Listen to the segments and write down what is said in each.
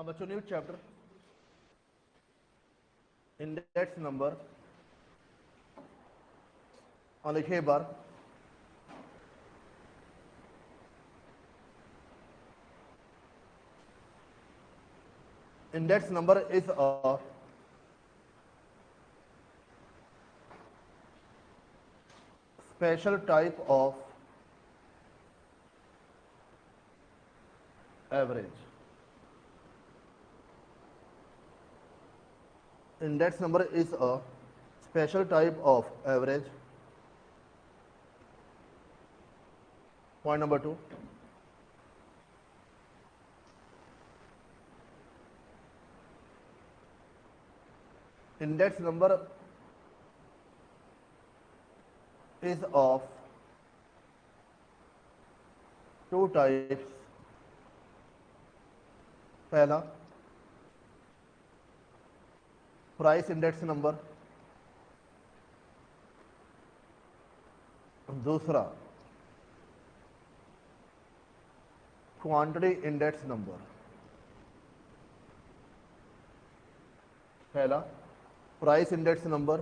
बच्चों new chapter index number और लिखिए एक बार index number is a special type of average. Index number is a special type of average. Point number 2. Index number is of two types. पहला price index number, दूसरा quantity index number. पहला price index number,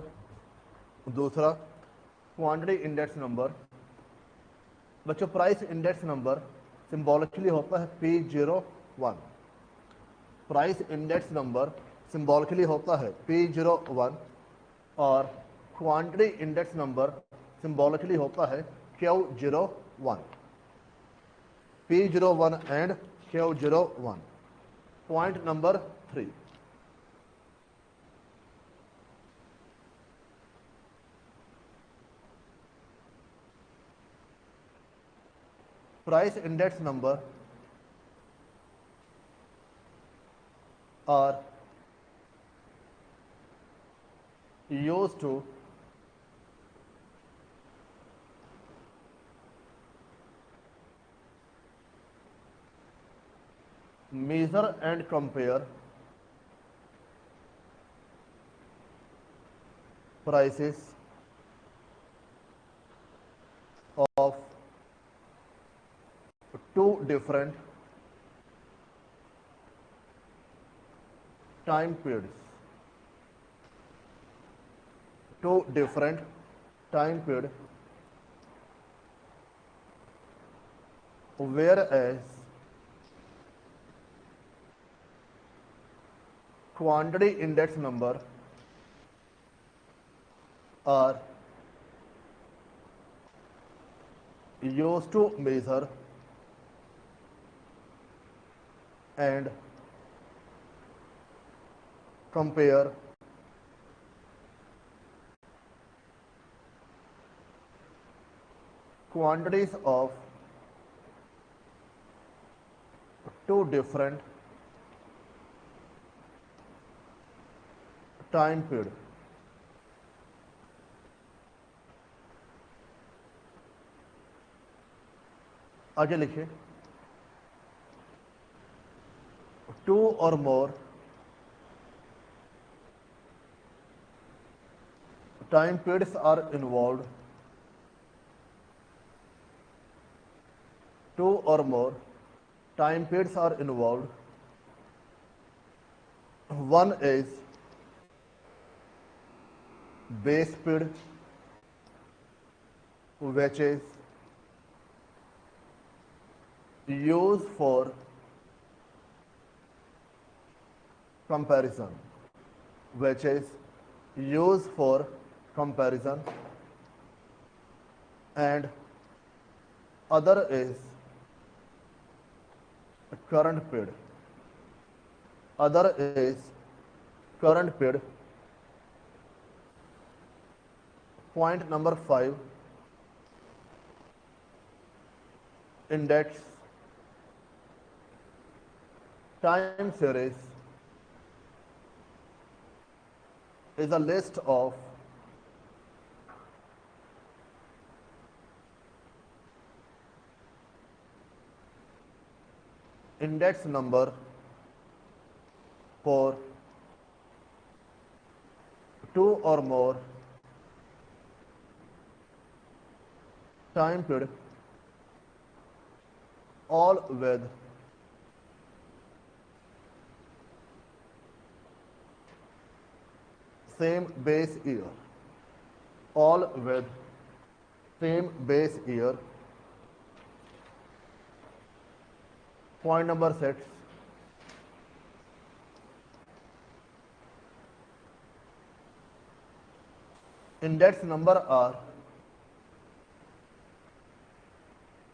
दूसरा quantity index number. बच्चों price index number symbolically होता है P01। Price index number symbolically होता है P01 और क्वांटिटी इंडेक्स नंबर सिंबॉलिकली होता है Q01। P01 and Q01। Point number 3, price index number are used to measure and compare prices of two different time periods. Two different time period, whereas quantity index number are used to measure and compare quantities of two different time period. आगे लिखिए, two or more time periods are involved. Two or more time periods are involved. One is base period, which is used for comparison, which is used for comparison, and other is current period. Other is current period. Point number 5, index time series is a list of index number for two or more time period, all with same base year, all with same base year. Point number 6, index number are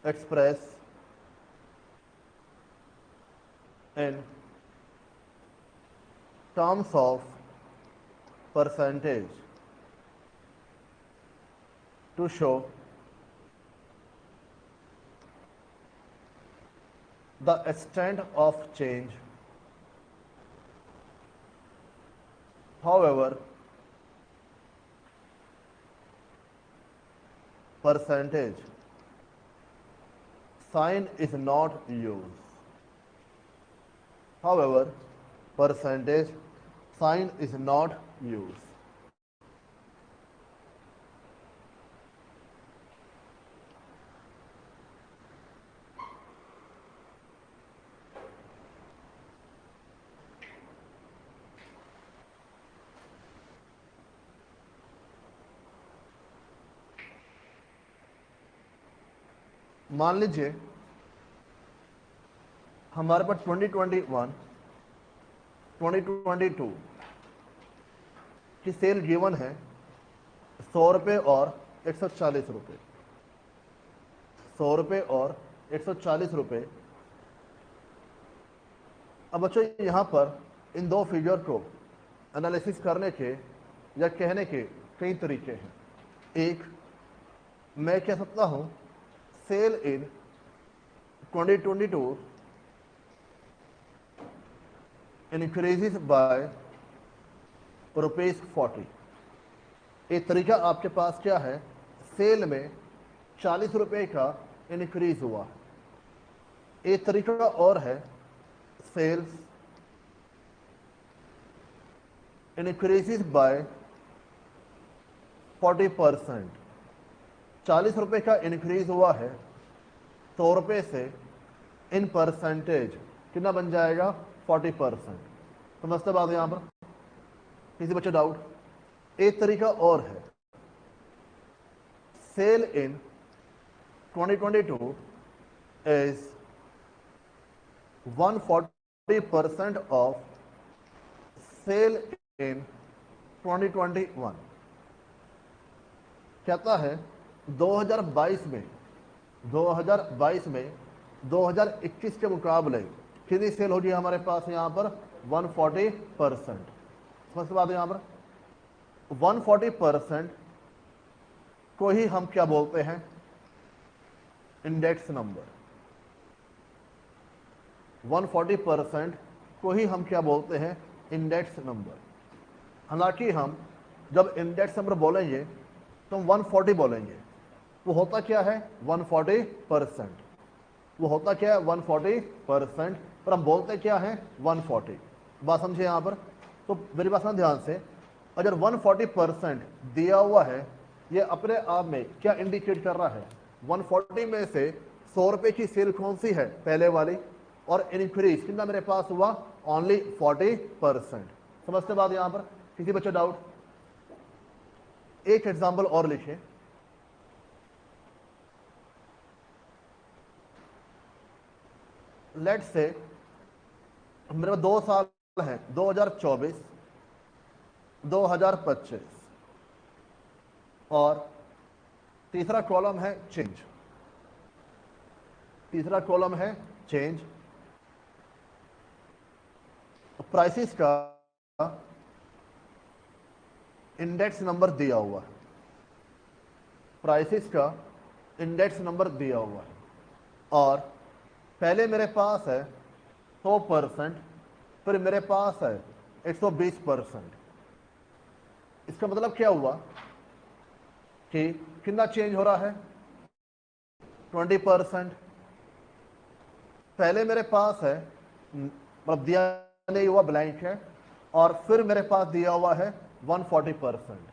expressed in terms of percentage to show the extent of change. However, percentage sign is not used. However, percentage sign is not used. मान लीजिए हमारे पास 2021 2022 की cell given है 100 रुपये और 140 रुपये, 100 रुपये और 140 रुपये। अब बच्चों यहाँ पर इन दो फिगर को एनालिसिस करने के या कहने के कई तरीके हैं। एक, मैं कह सकता हूँ सेल इन 2022 increases by ₹40। एक तरीका आपके पास क्या है, सेल में 40 रुपये का इंक्रीज हुआ। एक तरीका और है, सेल्स इंक्रीजेस बाय 40%। 40 रुपये का इंक्रीज हुआ है 100 रुपये से, इन परसेंटेज कितना बन जाएगा 40%। समझते बात यहां पर, किसी बच्चे डाउट? एक तरीका और है, sale in 2022 is 140% of sale in 2021। कहता है 2022 में 2021 के मुकाबले कितनी सेल होगी हमारे पास यहां पर 140%। समझ बात है यहां पर 140% को ही हम क्या बोलते हैं, इंडेक्स नंबर। 140% को ही हम क्या बोलते हैं, इंडेक्स नंबर। हालांकि हम जब इंडेक्स नंबर बोलेंगे तो हम 140 बोलेंगे। वो होता क्या है 140%, वो होता क्या है 140%, पर हम बोलते क्या है 140। बात समझे यहां पर? तो मेरी बात सुनो ध्यान से, अगर 140% दिया हुआ है, ये अपने आप में क्या इंडिकेट कर रहा है, 140 में से 100 रुपये की सेल कौन सी है, पहले वाली, और इंक्रीज कितना मेरे पास हुआ, ओनली 40%। समझते बात यहां पर? किसी बच्चे डाउट? एक एग्जाम्पल और लिखिए। लेट से मेरे पास 2 साल हैं, 2024 2025, और तीसरा कॉलम है चेंज। तीसरा कॉलम है चेंज। प्राइसेस का इंडेक्स नंबर दिया हुआ है, प्राइसेस का इंडेक्स नंबर दिया हुआ है, और पहले मेरे पास है 100%, फिर मेरे पास है 120%। इसका मतलब क्या हुआ कि कितना चेंज हो रहा है, 20%। पहले मेरे पास है, मतलब दिया नहीं हुआ, ब्लैंक है, और फिर मेरे पास दिया हुआ है 140%।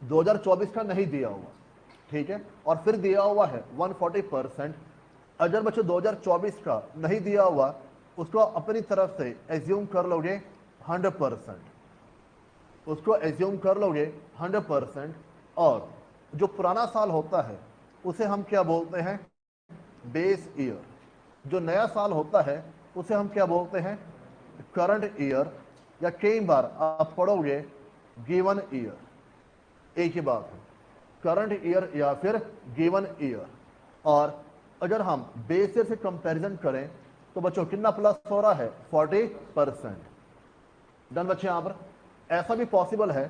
2024 का नहीं दिया हुआ, ठीक है, और फिर दिया हुआ है 140%। अगर बच्चों 2024 का नहीं दिया हुआ, उसको अपनी तरफ से एज्यूम कर लोगे 100%। उसको एज्यूम कर लोगे 100%, और जो पुराना साल होता है उसे हम क्या बोलते हैं, बेस ईयर। जो नया साल होता है उसे हम क्या बोलते हैं, करंट ईयर, या कई बार आप पढ़ोगे गिवन ईयर। एक ही बात है, करंट ईयर या फिर गिवन ईयर। और अगर हम बेस ईयर से कंपैरिजन करें तो बच्चों कितना प्लस हो रहा है, 40%। डन बच्चे। यहां पर ऐसा भी पॉसिबल है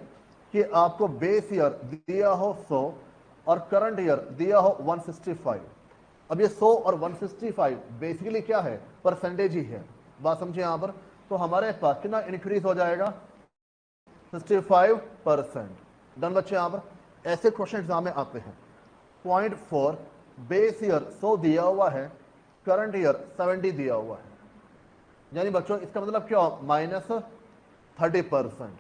कि आपको बेस ईयर दिया हो 100 और करंट ईयर दिया हो 165। अब ये 100 और 165 बेसिकली क्या है, परसेंटेज ही है। बात समझे यहां पर। तो हमारे पास कितना इंक्रीज हो जाएगा, 65%। डन बच्चे। यहां पर ऐसे क्वेश्चन एग्जाम में आते हैं। पॉइंट 4, बेस ईयर 100 दिया हुआ है, करंट ईयर 70 दिया हुआ है, यानी बच्चों इसका मतलब क्या हुआ, -30%।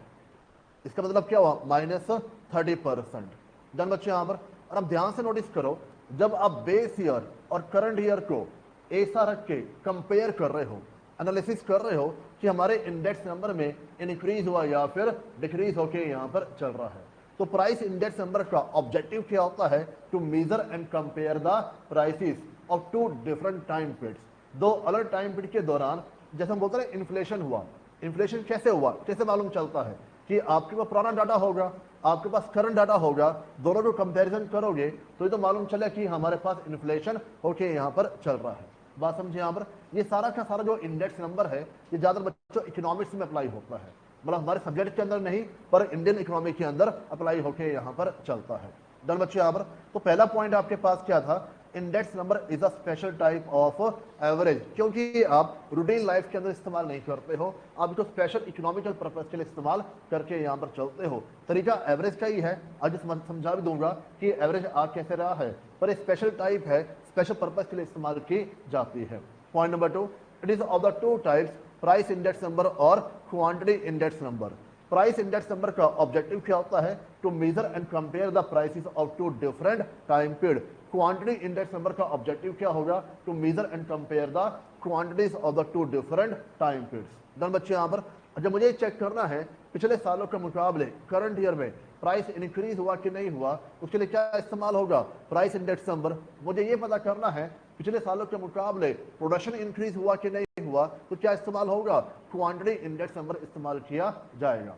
इसका मतलब क्या हुआ, -30%। डन बच्चे। यहां पर और अब ध्यान से नोटिस करो, जब आप बेस ईयर और करंट ईयर को ऐसा रख के कंपेयर कर रहे हो, एनालिसिस कर रहे हो कि हमारे इंडेक्स नंबर में इंक्रीज हुआ या फिर डिक्रीज होके यहां पर चल रहा है, तो प्राइस इंडेक्स नंबर का ऑब्जेक्टिव क्या होता है, to measure and compare the prices of two different time periods. दो अलग टाइम पीरियड के दौरान, जैसे हम बोलते हैं इन्फ्लेशन हुआ, इन्फ्लेशन कैसे हुआ, कैसे मालूम चलता है कि आपके पास पुराना डाटा होगा, आपके पास करंट डाटा होगा, दोनों को कंपैरिजन करोगे तो ये तो मालूम चले कि हमारे पास इन्फ्लेशन होके यहाँ पर चल रहा है। बात समझे। यहाँ पर ये सारा का सारा जो इंडेक्स नंबर है ये ज्यादा बच्चों इकोनॉमिक्स में अप्लाई होता है, मतलब हमारे सब्जेक्ट के अंदर नहीं पर इंडियन इकोनॉमी के अंदर अप्लाई होके यहाँ पर चलता है। डन बच्चे। यहाँ पर तो पहला पॉइंट आपके पास क्या था, index number is a special type of average, क्योंकि आप रूटीन लाइफ के अंदर इस्तेमाल नहीं करते हो, आप इसको स्पेशल इकोनॉमिकल पर्पज के लिए इस्तेमाल करके यहाँ पर चलते हो। तरीका एवरेज का ही है, आज समझा भी दूंगा कि एवरेज आ कैसे रहा है, पर स्पेशल टाइप है, स्पेशल पर्पज के लिए इस्तेमाल की जाती है। Point number 2, it is of the two types, price index number और quantity index number. Price index number का ऑब्जेक्टिव क्या होता है, to measure and compare the prices of two different time period. Quantity index number का objective क्या होगा, to measure and compare the quantities of the two different time periods. Done बच्चे। यहां पर जब मुझे चेक करना है पिछले सालों के मुकाबले करंट ईयर में प्राइस इंक्रीज हुआ कि नहीं हुआ, उसके लिए क्या इस्तेमाल होगा, प्राइस इंडेक्स नंबर। मुझे ये पता करना है पिछले सालों के मुकाबले प्रोडक्शन इंक्रीज हुआ कि नहीं हुआ, तो क्या इस्तेमाल होगा, क्वांटिटी इंडेक्स नंबर इस्तेमाल किया जाएगा।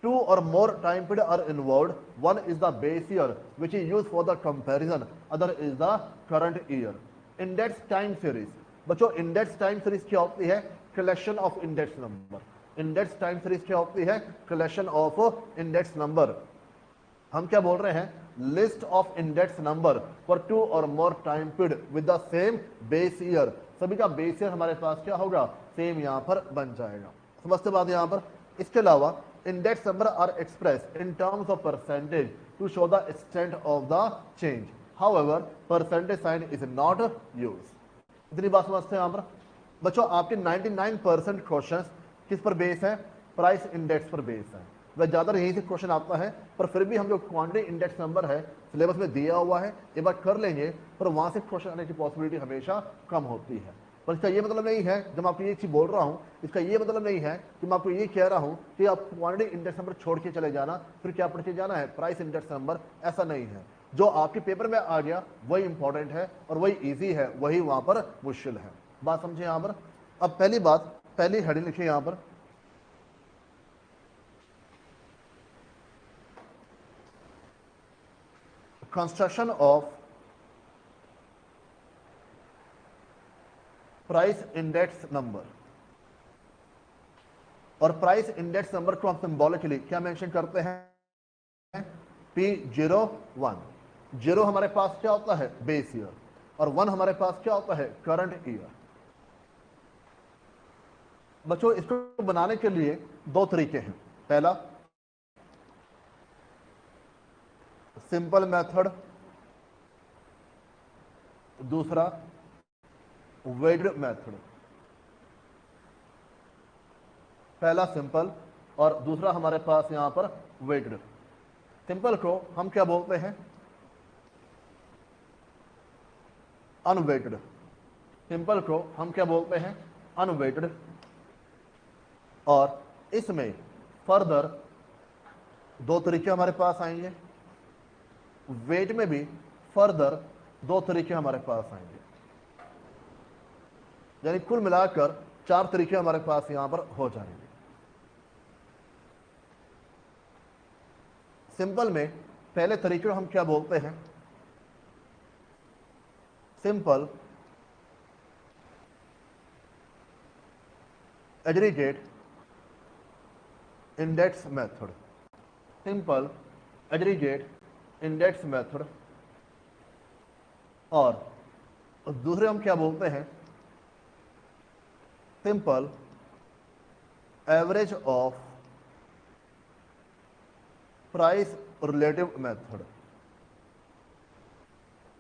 Two or more time period are involved. One is the base year, which is used for the comparison. Other is the current year. Index time series. बच्चों इंडेक्स टाइम सीरीज क्या होती है, collection of index number. Index time series क्या होती है, collection of index number. हम क्या बोल रहे हैं, list of index number for two or more time period with the same base year. सभी का बेस ईयर हमारे पास क्या होगा, सेम यहां पर बन जाएगा। समझते बात यहां पर। इसके अलावा index number are express in terms of percentage to show the extent of the change, however percentage sign is not used. इतनी बात समझते हैं यहां पर। बच्चों आपके 99% क्वेश्चंस किस पर बेस है, प्राइस इंडेक्स पर बेस है। वह ज्यादा यहीं से क्वेश्चन आता है, पर फिर भी हम जो क्वांटिटी इंडेक्स नंबर है सिलेबस में दिया हुआ है, एक बार कर लेंगे, पर वहां से क्वेश्चन आने की पॉसिबिलिटी हमेशा कम होती है। पर इसका ये मतलब नहीं है, जब आपको ये चीज बोल रहा हूं, इसका ये मतलब नहीं है कि मैं आपको ये कह रहा हूं कि आप क्वांटिटी इंडेक्स नंबर छोड़ के चले जाना, फिर क्या पढ़ के जाना है, प्राइस इंडेक्स नंबर। ऐसा नहीं है, जो आपके पेपर में आ गया वही इंपॉर्टेंट है और वही ईजी है, वही वहां पर मुश्किल है। बात समझे यहां पर। अब पहली बात, पहली हेडिंग लिखिए यहां पर, construction of price index number. और प्राइस इंडेक्स नंबर को हम सिंबॉलिकली क्या मेंशन करते हैं, P01। 0 हमारे पास क्या होता है, बेस ईयर, और 1 हमारे पास क्या होता है, करंट ईयर। बच्चों इसको बनाने के लिए दो तरीके हैं। पहला सिंपल मेथड, दूसरा वेटेड मेथड। पहला सिंपल और दूसरा हमारे पास यहां पर वेटेड। सिंपल को हम क्या बोलते हैं, अनवेटेड। सिंपल को हम क्या बोलते हैं, अनवेटेड। और इसमें फर्दर दो तरीके हमारे पास आएंगे, वेट में भी फर्दर दो तरीके हमारे पास आएंगे, यानी कुल मिलाकर चार तरीके हमारे पास यहां पर हो जाएंगे। सिंपल में पहले तरीके को हम क्या बोलते हैं, simple aggregate index method, simple aggregate index method. और दूसरे हम क्या बोलते हैं, simple average of price relative method,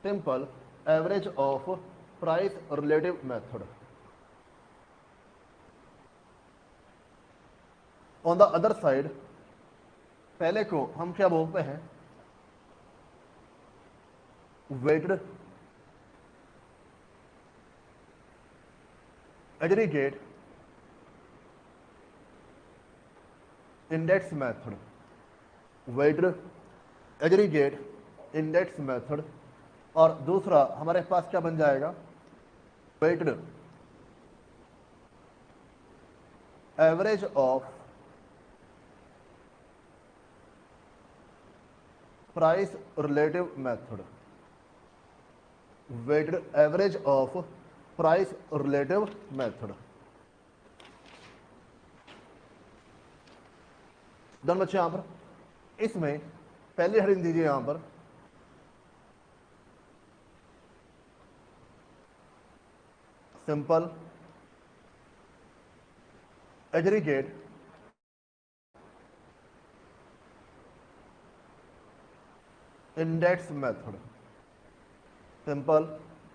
simple average of price relative method. On the other side पहले को हम क्या बोलते हैं, weighted aggregate index method, weighted aggregate index method. और दूसरा हमारे पास क्या बन जाएगा, weighted average of price relative method, weighted average of price relative method. Done बच्चे, यहां पर इसमें पहली हेडिंग दीजिए यहां पर simple aggregate index method, simple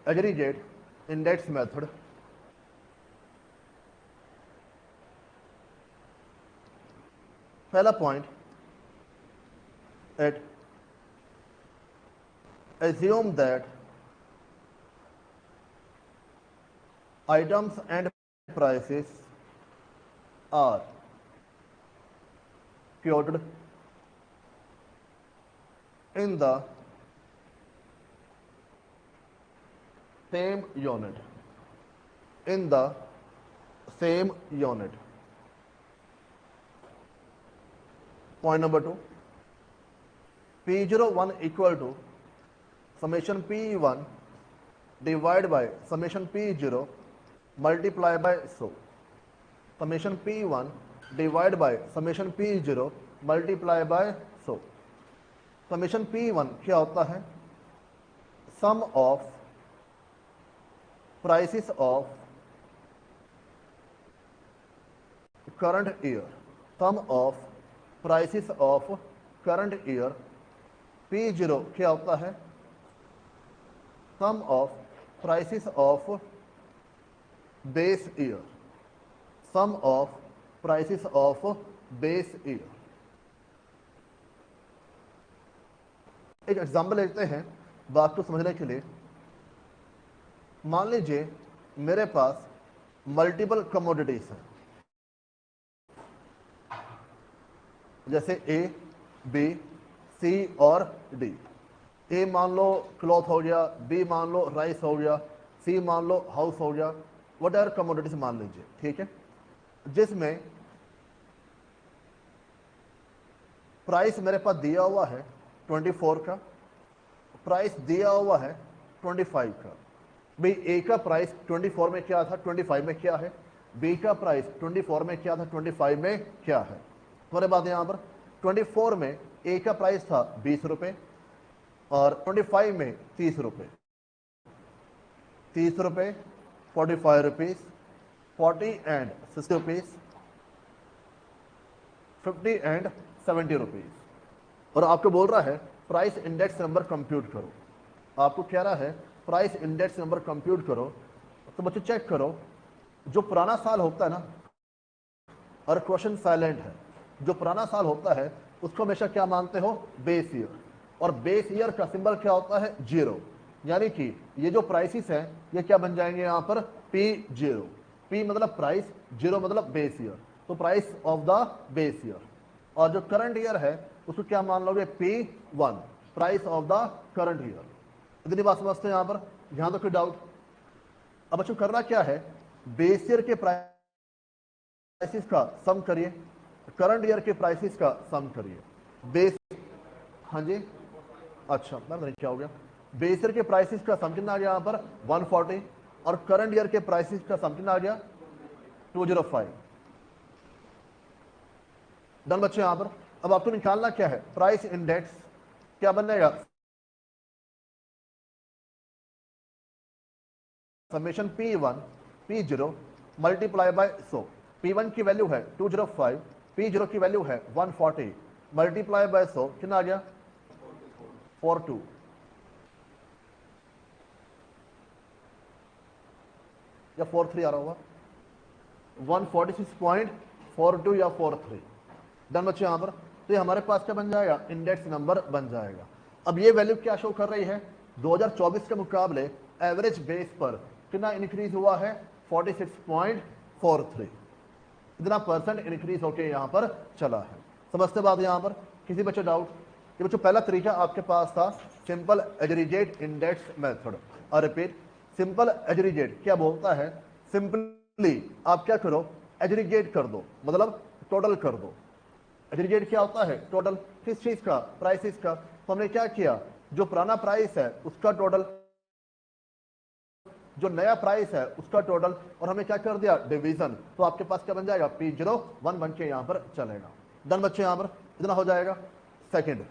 aggregate index method. पहला point, at assume that items and prices are quoted in the same unit, in the same unit. Point number 2, P01 equal to summation P1 divided by summation P0 multiply by so. Summation P1 divided by summation P0 multiply by so. Summation P1 क्या होता है, sum of prices of current year, sum of prices of current year. P0 क्या होता है, sum of prices of base year, sum of prices of base year. एक example लेते हैं बात को समझने के लिए। मान लीजिए मेरे पास मल्टीपल कमोडिटीज हैं, जैसे ए, बी, सी और डी। ए मान लो क्लॉथ हो गया, बी मान लो राइस हो गया, सी मान लो हाउस हो गया, वट एवर कमोडिटीज मान लीजिए, ठीक है। जिसमें प्राइस मेरे पास दिया हुआ है 24 का, प्राइस दिया हुआ है 25 का। भाई ए का प्राइस 24 में क्या था, 25 में क्या है, बी का प्राइस 24 में क्या था, 25 में क्या है। तुम्हारे बात यहां पर 24 में ए का प्राइस था 20 रुपए और 25 में 30 रुपए, 30 रुपए, 45 rupees, 40 and 60 rupees, 50 and 70 rupees. और आपको बोल रहा है प्राइस इंडेक्स नंबर कंप्यूट करो, आपको कह रहा है प्राइस इंडेक्स नंबर कंप्यूट करो। तो बच्चे चेक करो, जो पुराना साल होता है ना, और क्वेश्चन साइलेंट है, जो पुराना साल होता है उसको हमेशा क्या मानते हो, बेस ईयर। और बेस ईयर का सिंबल क्या होता है, 0। यानी कि ये जो प्राइसेस हैं ये क्या बन जाएंगे यहां पर, P0। P मतलब प्राइस, 0 मतलब बेस ईयर, तो price of the base year. और जो करंट ईयर है उसको क्या मान लोगे, P1, price of the current year. इतनी बात समझते हैं यहाँ पर, यहाँ तो कोई डाउट? अब बच्चों करना क्या है, बेस ईयर के प्राइसेस का सम करिए, करंट ईयर के प्राइसेस का सम करिए। बेस, हाँ जी, अच्छा मैं नहीं क्या हो गया, बेस ईयर के प्राइसेस का सम कितना आ गया यहाँ पर 140, और करंट ईयर के प्राइसेस का सम कितना आ गया 205। डन बच्चे यहाँ पर। अब आपको निकालना क्या है, प्राइस इंडेक्स क्या बनेगा, summation P1 P0 multiply by 100। P1 की वैल्यू है 205, P0 की वैल्यू है 140, मल्टीप्लाई बाय 100 कितना आ गया 42, या 43 आ रहा होगा, 146.42 या 43। डन बच्चे यहाँ पर। तो ये हमारे पास क्या बन जाएगा, इंडेक्स नंबर बन जाएगा। अब ये वैल्यू क्या शो कर रही है, 2024 के मुकाबले एवरेज बेस पर कितना इंक्रीज हुआ है, 46.43, इतना परसेंट इंक्रीज होके यहाँ पर चला है। समझते बात यहाँ पर, किसी बच्चे डाउट? ये बच्चों पहला तरीका आपके पास था सिंपल एग्रीगेट इंडेक्स मेथड। और रिपीट, सिंपल एग्रीगेट क्या बोलता है, सिंपली आप क्या करो, एग्रीगेट कर दो, मतलब टोटल कर दो। एग्रीगेट क्या होता है, टोटल, किस चीज का, प्राइसेस का। तो हमने क्या किया, जो पुराना प्राइस है उसका टोटल, जो नया प्राइस है उसका टोटल, और हमें क्या कर दिया, डिवीजन। तो आपके पास क्या बन जाएगा, P01 बन के यहाँ पर चलेगा। डन बच्चे यहाँ पर, इतना हो जाएगा। सेकंड,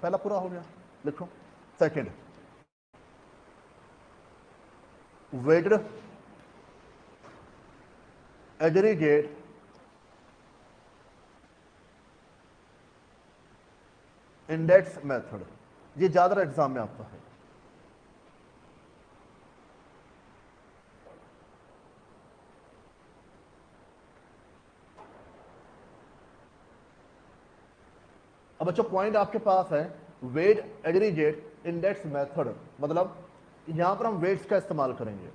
पहला पूरा हो गया, लिखो second, weighted aggregate index method, ये ज्यादा एग्जाम में आता है। अब बच्चों पॉइंट आपके पास है, वेट एग्रीगेट इंडेक्स मेथड, मतलब यहां पर हम वेट्स का इस्तेमाल करेंगे,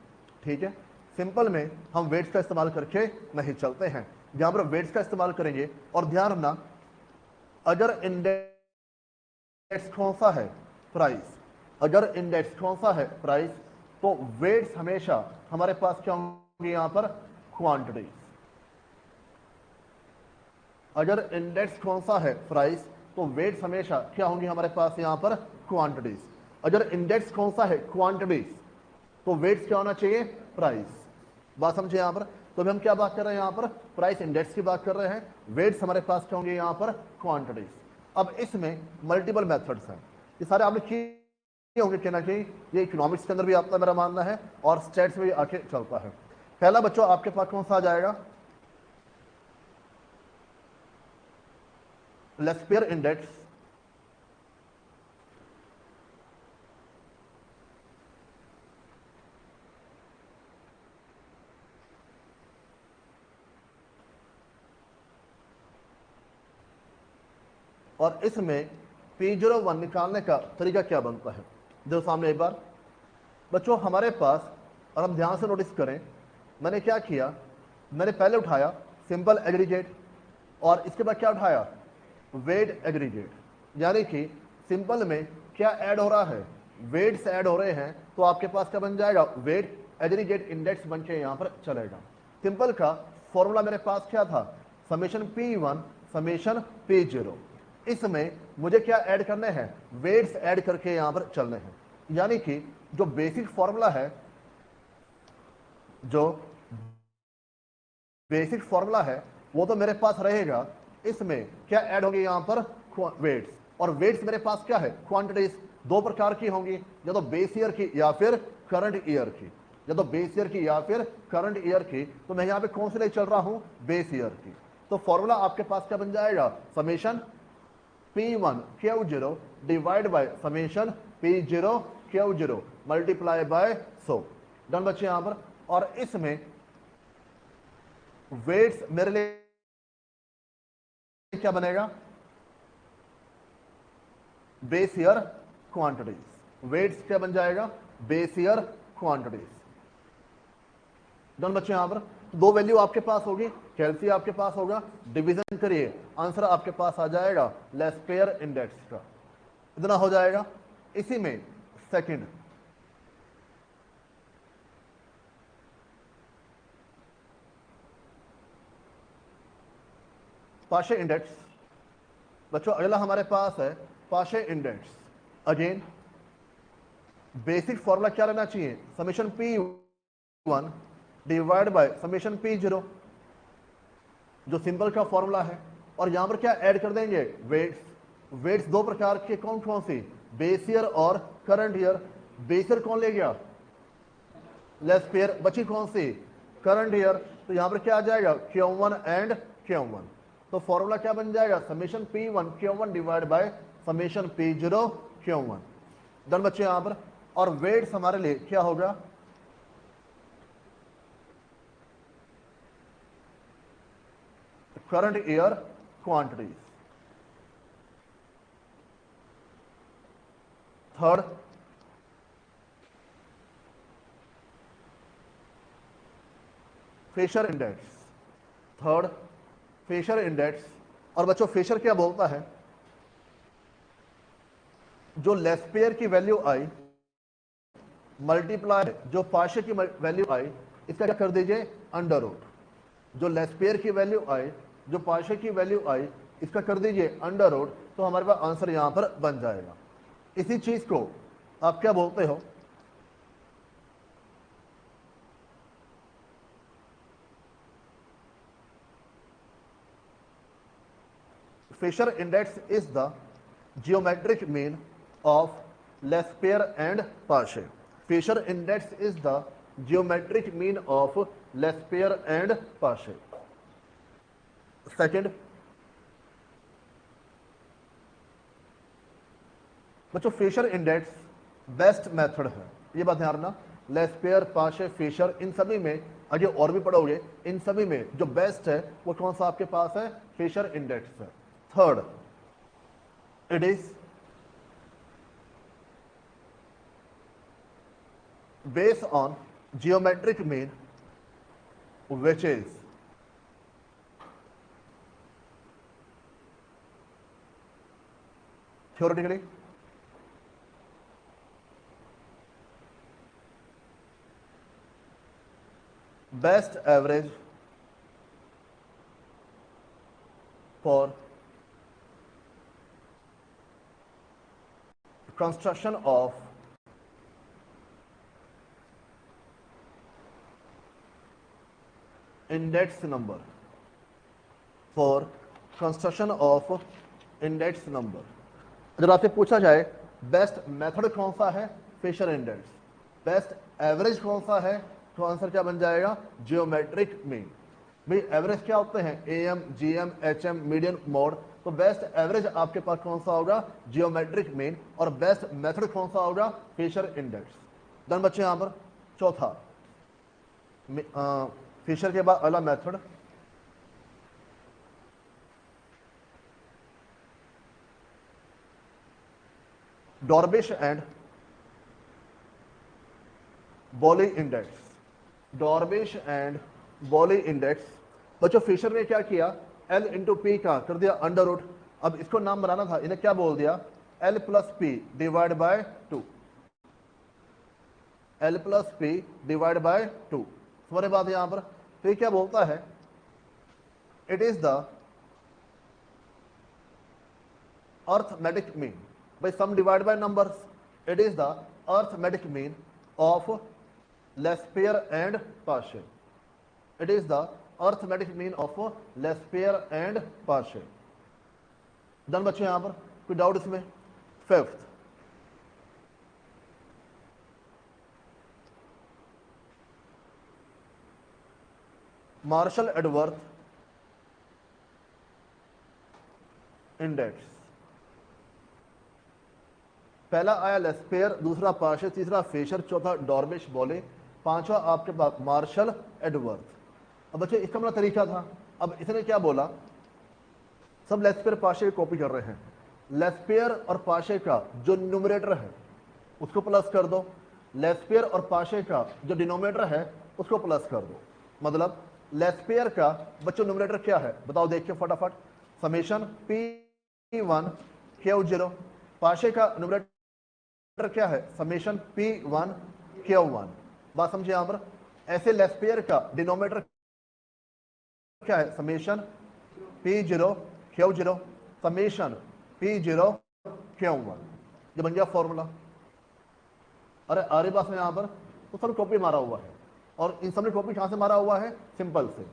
ठीक है। सिंपल में हम वेट्स का इस्तेमाल करके नहीं चलते हैं, यहां पर वेट्स का इस्तेमाल करेंगे। और ध्यान रखना, अगर इंडेक्स कौन सा है, प्राइस, अगर इंडेक्स कौन सा है, प्राइस, तो वेट्स हमेशा हमारे पास क्या होंगे यहां पर, क्वांटिटीज। अगर इंडेक्स कौन सा है, प्राइस, तो वेट्स हमेशा क्या होंगी हमारे पास यहां पर, क्वांटिटीज। अगर इंडेक्स कौन सा है, क्वांटिटीज, तो वेट्स क्या होना चाहिए, प्राइस। बात समझे यहां पर। तो अभी हम क्या बात कर रहे हैं यहां पर, प्राइस इंडेक्स की बात कर रहे हैं, वेट्स हमारे पास क्या होंगे यहां पर, क्वांटिटीज। अब इसमें मल्टीपल मेथड्स हैं, ये सारे आपने किए होंगे कहना चाहिए, ये इकोनॉमिक्स के अंदर भी आता है मेरा मानना है, और स्टेट्स में भी आके चलता है। पहला बच्चों आपके पास कौन सा आ जाएगा, लेस्पियर इंडेक्स, और इसमें P01 निकालने का तरीका क्या बनता है, जो सामने एक बार बच्चों हमारे पास, और हम ध्यान से नोटिस करें, मैंने क्या किया, मैंने पहले उठाया सिंपल एग्रीगेट, और इसके बाद क्या उठाया, वेट एग्रीगेट। यानी कि सिंपल में क्या ऐड हो रहा है, वेट्स ऐड हो रहे हैं, तो आपके पास क्या बन जाएगा, वेट एग्रीगेट इंडेक्स बन के यहां पर चलेगा। सिंपल का फॉर्मूला मेरे पास क्या था, समेशन P1 समेशन P0। इसमें मुझे क्या ऐड करने हैं, वेट्स ऐड करके यहां पर चलने हैं। यानी कि जो बेसिक फॉर्मूला है, जो बेसिक फॉर्मूला है वो तो मेरे पास रहेगा, इसमें क्या ऐड होंगे यहां पर, वेट्स। और वेट्स मेरे पास क्या है, क्वांटिटीज। दो प्रकार की होंगी, या तो बेस ईयर की या फिर करंट ईयर की, या तो बेस ईयर की या फिर करंट ईयर की। तो मैं यहां पे कौन से ले चल रहा हूं, बेस ईयर की। तो फॉर्मूला आपके पास क्या बन जाएगा, summation P1 Q0 divide by summation P0 Q0 multiply by 100। Done बच्चे यहां पर। और इसमें वेट्स मेरे लिए क्या बनेगा, बेस ईयर क्वांटिटीज। वेट्स क्या बन जाएगा, बेस ईयर क्वांटिटीज। डन बच्चे यहां पर। दो वैल्यू आपके पास होगी, कैलसी आपके पास होगा, डिवीजन करिए, आंसर आपके पास आ जाएगा लेस्पेयर इंडेक्स का, इतना हो जाएगा। इसी में सेकंड, पाशे इंडेक्स। बच्चों अगला हमारे पास है पाशे इंडेक्स। अगेन बेसिक फॉर्मूला क्या रहना चाहिए, summation P1 divide by summation P0, जो सिंपल का फॉर्मूला है। और यहां पर क्या ऐड कर देंगे, वेट्स। वेट्स दो प्रकार के, कौन कौन सी, बेस ईयर और करंट ईयर। बेस ईयर कौन ले गया, लेस्पेयर, बची कौन सी, करंट ईयर। तो यहां पर क्या आ जाएगा, Q1 एंड Q1। तो फॉर्मूला क्या बन जाएगा, summation P1 Q1 divide by summation P0 Q1। Done बच्चे यहां पर। और वेट्स हमारे लिए क्या होगा, current year quantities. Third, Fisher index. Third, Fisher index. और बच्चों फेशर क्या बोलता है, जो लेस्पेयर की वैल्यू आई मल्टीप्लाई जो पाशे की वैल्यू आई, इसका क्या कर दीजिए, अंडर रूट। जो लेस्पेयर की वैल्यू आई, जो पाशे की वैल्यू आई, इसका कर दीजिए अंडर रूट। तो हमारे पास आंसर यहां पर बन जाएगा। इसी चीज को आप क्या बोलते हो, Fisher index is the geometric mean of Lespier and Pache. Fisher index is the geometric mean of Lespier and Pache. Second, बच्चों फिशर इंडेक्स बेस्ट मेथड है, ये बात ध्यान रखना। लेस्पेयर, पाशे, फिशर, इन सभी में आगे और भी पढ़ोगे, इन सभी में जो बेस्ट है वो कौन सा आपके पास है, फिशर इंडेक्स है। Third, it is based on geometric mean which is theoretically best average for construction of index number, for construction of index number। अगर आपसे पूछा जाए बेस्ट मेथड कौन सा है, फिशर इंडेक्स। बेस्ट एवरेज कौन सा है, तो आंसर क्या बन जाएगा, जियोमेट्रिक मीन। भाई एवरेज क्या होते हैं, AM, GM, HM, median, mode. तो बेस्ट एवरेज आपके पास कौन सा होगा, जियोमेट्रिक मीन। और बेस्ट मेथड कौन सा होगा, फिशर इंडेक्स। डन बच्चे यहां पर। चौथा, फिशर के बाद अगला method Drobisch and Bowley index. Drobisch and Bowley index. बच्चों फिशर ने क्या किया, L इंटू पी का कर दिया अंडर रूट। अब इसको नाम बनाना था, इन्हें क्या बोल दिया, L plus P divide by 2। L plus P divide by 2, समझ बात यहां पर। तो ये क्या बोलता है, it is the arithmetic mean by sum divided by numbers, it is the arithmetic mean of Lespier and Pache. It is the arithmetic mean of Lespier and Pache. Done बच्चे यहां पर, कोई डाउट इसमें। Fifth, Marshall Edgeworth index. पहला आया Laspeyres, दूसरा पाशे, तीसरा फिशर, चौथा डॉर्बिश बॉले, पांचवा आपके पास मार्शल एडवर्थ। अब बच्चे इसका मतलब तरीका था, अब इसने क्या बोला, सब लेस्पेयर पाशे की कॉपी कर रहे हैं। लेस्पेयर और पाशे का जो न्यूमरेटर है उसको प्लस कर दो, लेस्पेयर और पाशे का जो डिनोमिनेटर है उसको प्लस कर दो। मतलब लेस पेयर का बच्चों न्यूमरेटर क्या है बताओ, देखिए फटाफट, समेशन P1 Q0, पाशे का न्यूमरेटर क्या है, समेशन P1 Q1। बात समझे यहां पर। ऐसे लेस पेयर का डिनोमिनेटर क्या है, summation P0 Q0 summation P0 Q1। ये बन गया फॉर्मूला। अरे अरे बात में यहां पर तो सब कॉपी मारा हुआ है, और इन सब ने कॉपी कहां से मारा हुआ है, सिंपल से।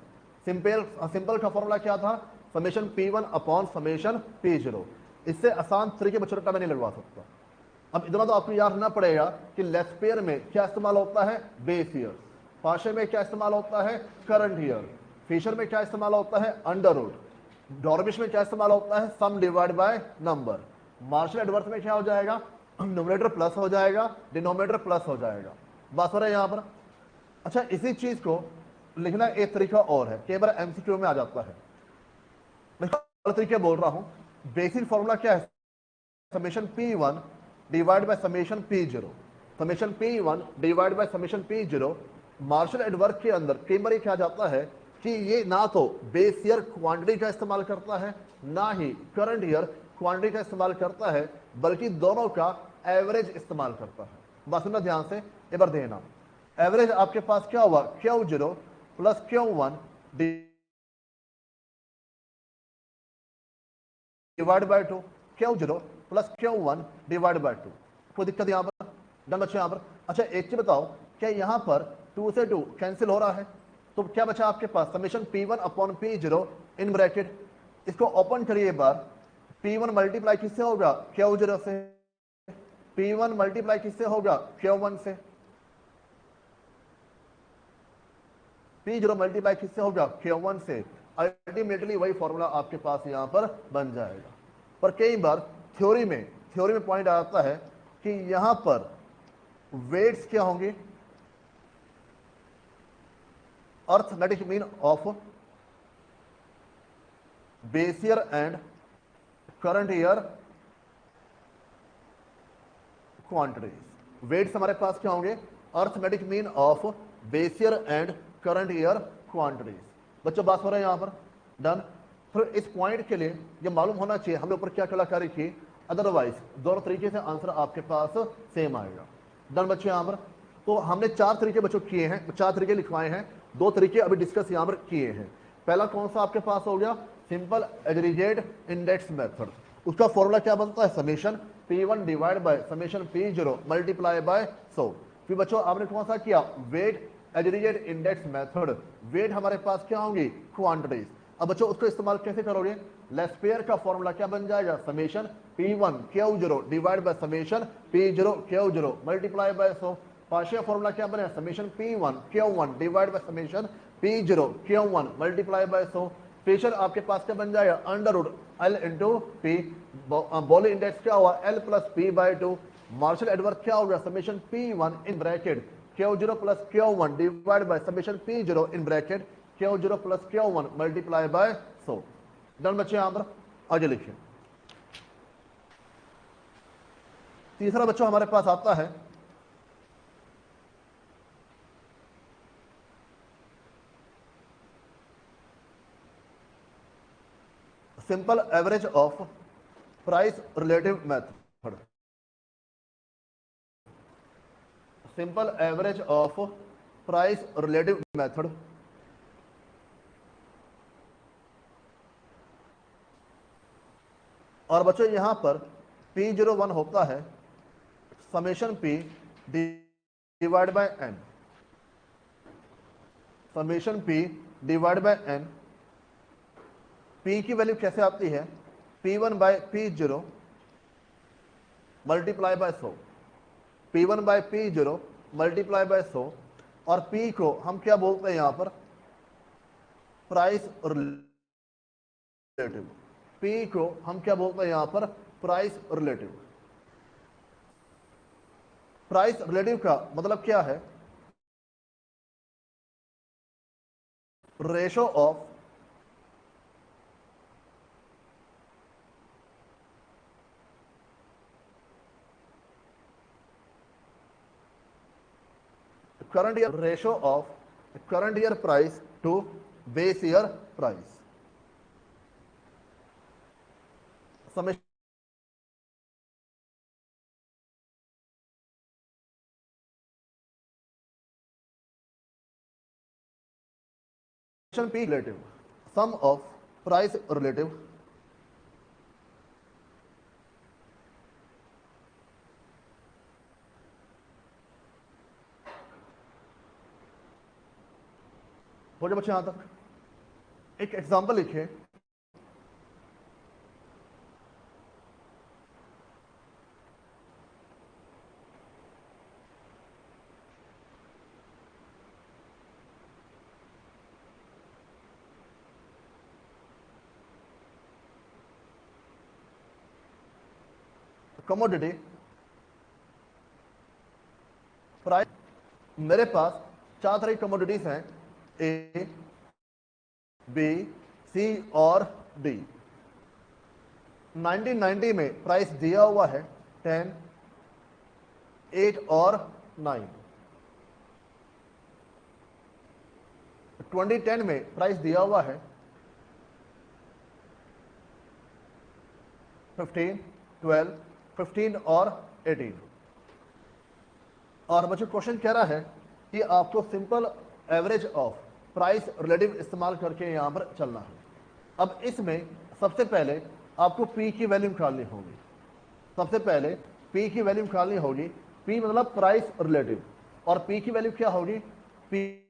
सिंपल का फॉर्मूला क्या था, summation P1 upon summation P0। इससे आसान तरीके बच्चों का मैं नहीं लगवा सकता। अब इतना तो आपको याद रखना पड़ेगा कि लेस पेयर में क्या इस्तेमाल होता है, बेस ईयर। पाशे में क्या इस्तेमाल होता है, करंट ईयर। फिशर में क्या इस्तेमाल होता है, अंडर रूट। डॉर्मिश में क्या इस्तेमाल होता है, sum divide by number. Marshall Edgeworth में क्या हो जाएगा, न्यूमरेटर प्लस हो जाएगा, डिनोमिनेटर प्लस हो जाएगा। बात हो रहा है यहां पर। अच्छा, इसी चीज को लिखना एक तरीका और है, कई बार एमसीक्यू में आ जाता है, मैं और तरीके बोल रहा हूं। बेसिक फॉर्मूला क्या है, summation P1 divide by summation P0। Summation P1 divide by summation P0। Marshall Edgeworth के अंदर कई बार क्या जाता है कि ये ना तो बेस ईयर क्वांटिटी का इस्तेमाल करता है, ना ही करंट ईयर क्वांटिटी का इस्तेमाल करता है, बल्कि दोनों का एवरेज इस्तेमाल करता है। बस सुनना ध्यान से, एक बार देना। एवरेज आपके पास क्या हुआ, Q0 plus Q1 divide by 2, Q0 plus Q1 divide by 2। कोई दिक्कत यहां पर, डन बच्चे यहां पर। अच्छा एक चीज बताओ, क्या यहां पर 2 से 2 कैंसिल हो रहा है, तो क्या बचा आपके पास, summation P1 upon P0 in bracket. इसको ओपन करिए एक बार। P1 मल्टीप्लाई किससे होगा, Q0 से। P1 मल्टीप्लाई किससे होगा, Q1 से। P0 मल्टीप्लाई किससे होगा, Q1 से। अल्टीमेटली वही फॉर्मूला आपके पास यहां पर बन जाएगा। पर कई बार थ्योरी में पॉइंट आता है कि यहां पर वेट्स क्या होंगे, arithmetic mean of base year and current year quantities. Weights हमारे पास क्या होंगे, arithmetic mean of base year and current year quantities. बच्चों बात हो रहा है यहां पर, डन। फिर इस पॉइंट के लिए ये मालूम होना चाहिए हमने ऊपर क्या कलाकारी की, अदरवाइज दोनों तरीके से आंसर आपके पास सेम आएगा। डन बच्चे यहां पर। तो हमने 4 तरीके बच्चों किए हैं, 4 तरीके लिखवाए हैं, 2 तरीके अभी डिस्कस यहां पर किए हैं। पहला कौन सा आपके पास हो गया, सिंपल एग्रीगेट इंडेक्स मेथड। उसका फॉर्मूला क्या बनता है, summation P1 divide by summation P0 multiply by 100। फिर बच्चों आपने कौन सा किया, weight aggregate index method. Weight हमारे पास क्या होंगी, क्वांटिटीज। अब बच्चों उसको इस्तेमाल कैसे करोगे, लेस पेयर का फॉर्मूला क्या बन जाएगा, summation P1 Q0 divide by summation P0 Q0 multiply by 100। Partial formula क्या बने, summation P1 Q1 divide by summation P0 Q1 multiply by 100। Fisher आपके पास क्या बन जाएगा, under root L into P. Bowley index क्या हुआ, L plus P by 2। Marshall Edgeworth क्या होगा, summation P1 in bracket Q0 plus Q1 divide by summation P0 in bracket Q0 plus Q1 multiply by 100। Done बच्चे यहां पर, आगे लिखिए। तीसरा बच्चों हमारे पास आता है simple average of price relative method. Simple average of price relative method. और बच्चों यहां पर P01 होता है summation P divide by N। Summation P divide by N। P की वैल्यू कैसे आती है, P1 by P0 multiply by 100। P1 by P0 multiply by 100। और P को हम क्या बोलते हैं यहां पर, प्राइस रिलेटिव। P को हम क्या बोलते हैं यहां पर, प्राइस रिलेटिव। प्राइस रिलेटिव का मतलब क्या है, ratio of current year ratio of current year price to base year price. Summation P relative, sum of price relative हो गया बच्चे। यहां तक एक एग्जांपल लिखे, कमोडिटी प्राइस। मेरे पास चार तरह की कमोडिटीज हैं, ए, बी, सी और डी। 1990 में प्राइस दिया हुआ है 10, 8 और 9। 2010 में प्राइस दिया हुआ है 15, 12, 15 और 18। और मुझे क्वेश्चन कह रहा है कि आपको simple average of price relative इस्तेमाल करके यहां पर चलना है। अब इसमें सबसे पहले आपको पी की वैल्यू निकालनी होगी। सबसे पहले पी की वैल्यू निकालनी होगी। पी मतलब प्राइस रिलेटिव, और पी की वैल्यू क्या होगी? P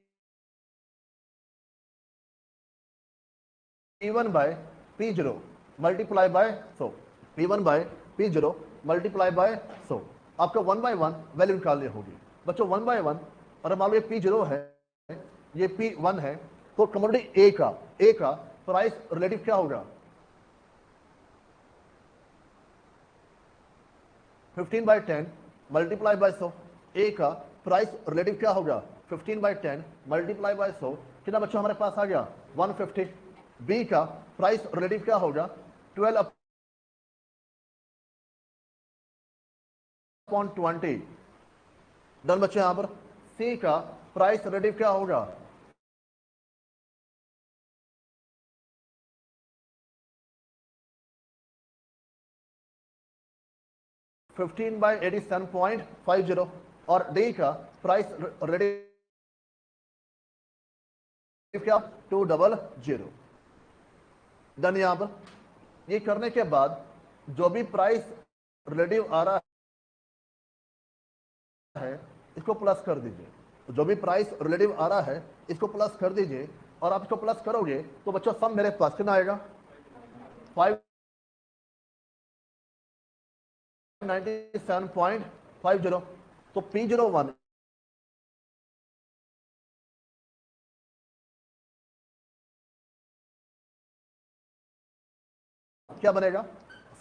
P1 by P0 multiply by 100। P1 by P0 multiply by 100। आपको 1 बाय 1 वैल्यू निकालनी होगी बच्चों। 1 बाय 1, और मान लो ये P0 है, ये P1 है, तो कमोडिटी ए का प्राइस रिलेटिव क्या होगा? 15 बाय 10 मल्टीप्लाई बाय 100। ए का प्राइस रिलेटिव क्या होगा? 15 बाय 10 मल्टीप्लाई बाय 100। कितना बच्चों हमारे पास आ गया? 150। बी का प्राइस रिलेटिव क्या होगा? 12/20। डन बच्चे। यहां पर सी का प्राइस रिलेटिव क्या होगा? 15/87.50। और डी का प्राइस रिलेटिव क्या? 200। डन। यहां पर ये करने के बाद जो भी प्राइस रिलेटिव आ रहा है इसको प्लस कर दीजिए। जो भी प्राइस रिलेटिव आ रहा है इसको प्लस कर दीजिए, और आप इसको प्लस करोगे तो बच्चों सम मेरे पास कितना आएगा? 597.50। तो P01 क्या बनेगा?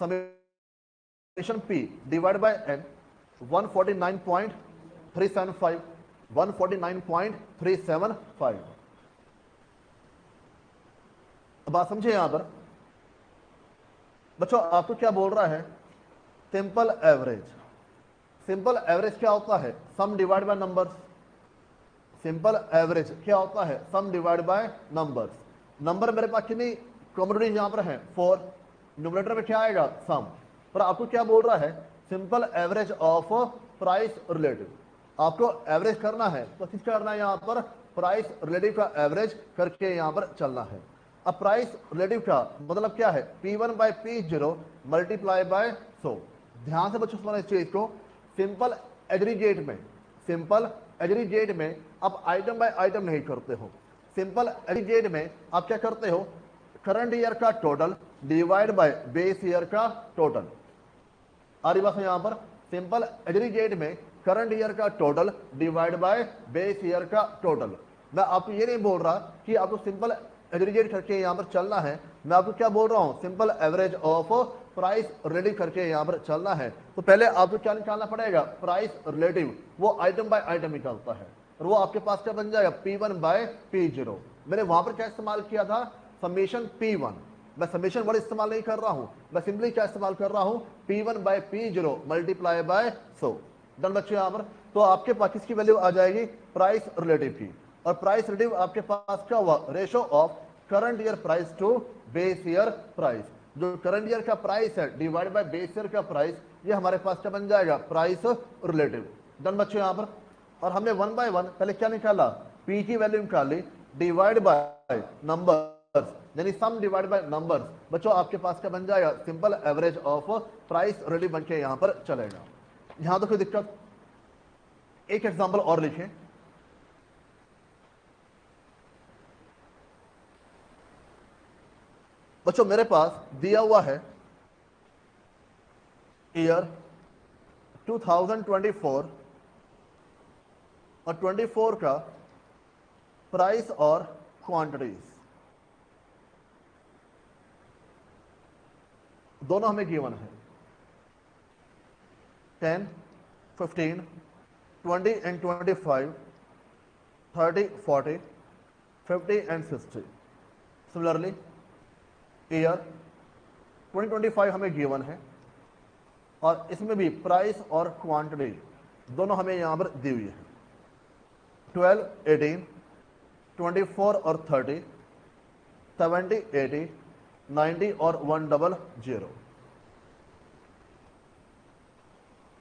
Summation P divide by N 149.375। 149.375। अब बात समझे यहां पर बच्चों, आपको क्या बोल रहा है? Simple average. सिंपल एवरेज क्या होता है? Sum divide by numbers. Simple average क्या होता है? Sum divide by numbers. Number मेरे पास कितनी कमोडिटीज यहां पर है? 4। न्यूमरेटर में क्या आएगा? सम। पर आपको क्या बोल रहा है? Simple average of price relative. आपको एवरेज करना है तो किसका करना है? यहां पर प्राइस रिलेटिव का एवरेज करके यहां पर चलना है। अब प्राइस रिलेटिव का मतलब क्या है? P1 by P0 multiply by 100। ध्यान से बच्चों समझना इस चीज को। सिंपल एग्रीगेट में, सिंपल एग्रीगेट में आप आइटम बाय आइटम नहीं करते हो। सिंपल एग्रीगेट में आप क्या करते हो? करंट ईयर का total divide by base year का टोटल। आ रही बात है? यहां पर सिंपल एग्रीगेट में करंट ईयर का total divide by base year का टोटल। मैं आपको ये नहीं बोल रहा कि आपको सिंपल एग्रीगेट करके यहां पर चलना है। मैं आपको क्या बोल रहा हूं? Simple average of price relative करके यहां पर चलना है। तो पहले आपको क्या निकालना पड़ेगा? Price relative. वो आइटम बाय आइटम निकालता है, और वो आपके पास क्या बन जाएगा? P1 by P0। मैंने वहां पर क्या इस्तेमाल किया था? Summation P1। मैं समेशन वर्ड इस्तेमाल नहीं कर रहा हूं, मैं सिंपली क्या इस्तेमाल कर रहा हूं? P1 by P0 multiply by 100। Done बच्चों। यहां पर तो आपके पास किसकी वैल्यू आ जाएगी? प्राइस रिलेटिव की। और प्राइस रिलेटिव आपके पास क्या हुआ, ratio of current year price to base year price. जो करंट ईयर का प्राइस है डिवाइड बाय बेस ईयर का प्राइस, ये हमारे पास क्या बन जाएगा, प्राइस रिलेटिव। डन बच्चों यहाँ पर। और हमने वन बाय वन पहले क्या निकाला, पी की वैल्यू निकाली डिवाइड बाय नंबर्स, यानी सम डिवाइड बाय नंबर्स। बच्चों आपके पास क्या बन जाएगा, simple average of price relative बन के यहां पर चलेगा। यहां तो कोई दिक्कत। एक एग्जांपल और लिखें, बच्चों मेरे पास दिया हुआ है ईयर 2024 और 24 का प्राइस और क्वांटिटीज दोनों हमें गिवन है, 10, 15, 20 एंड 25, 30, 40, 50 एंड 60। सिमिलरली ईयर 2025 हमें गिवन है और इसमें भी प्राइस और क्वांटिटी दोनों हमें यहां पर दी हुई है, 12, 18, 24 और 30, 70, 80, 90 और 100।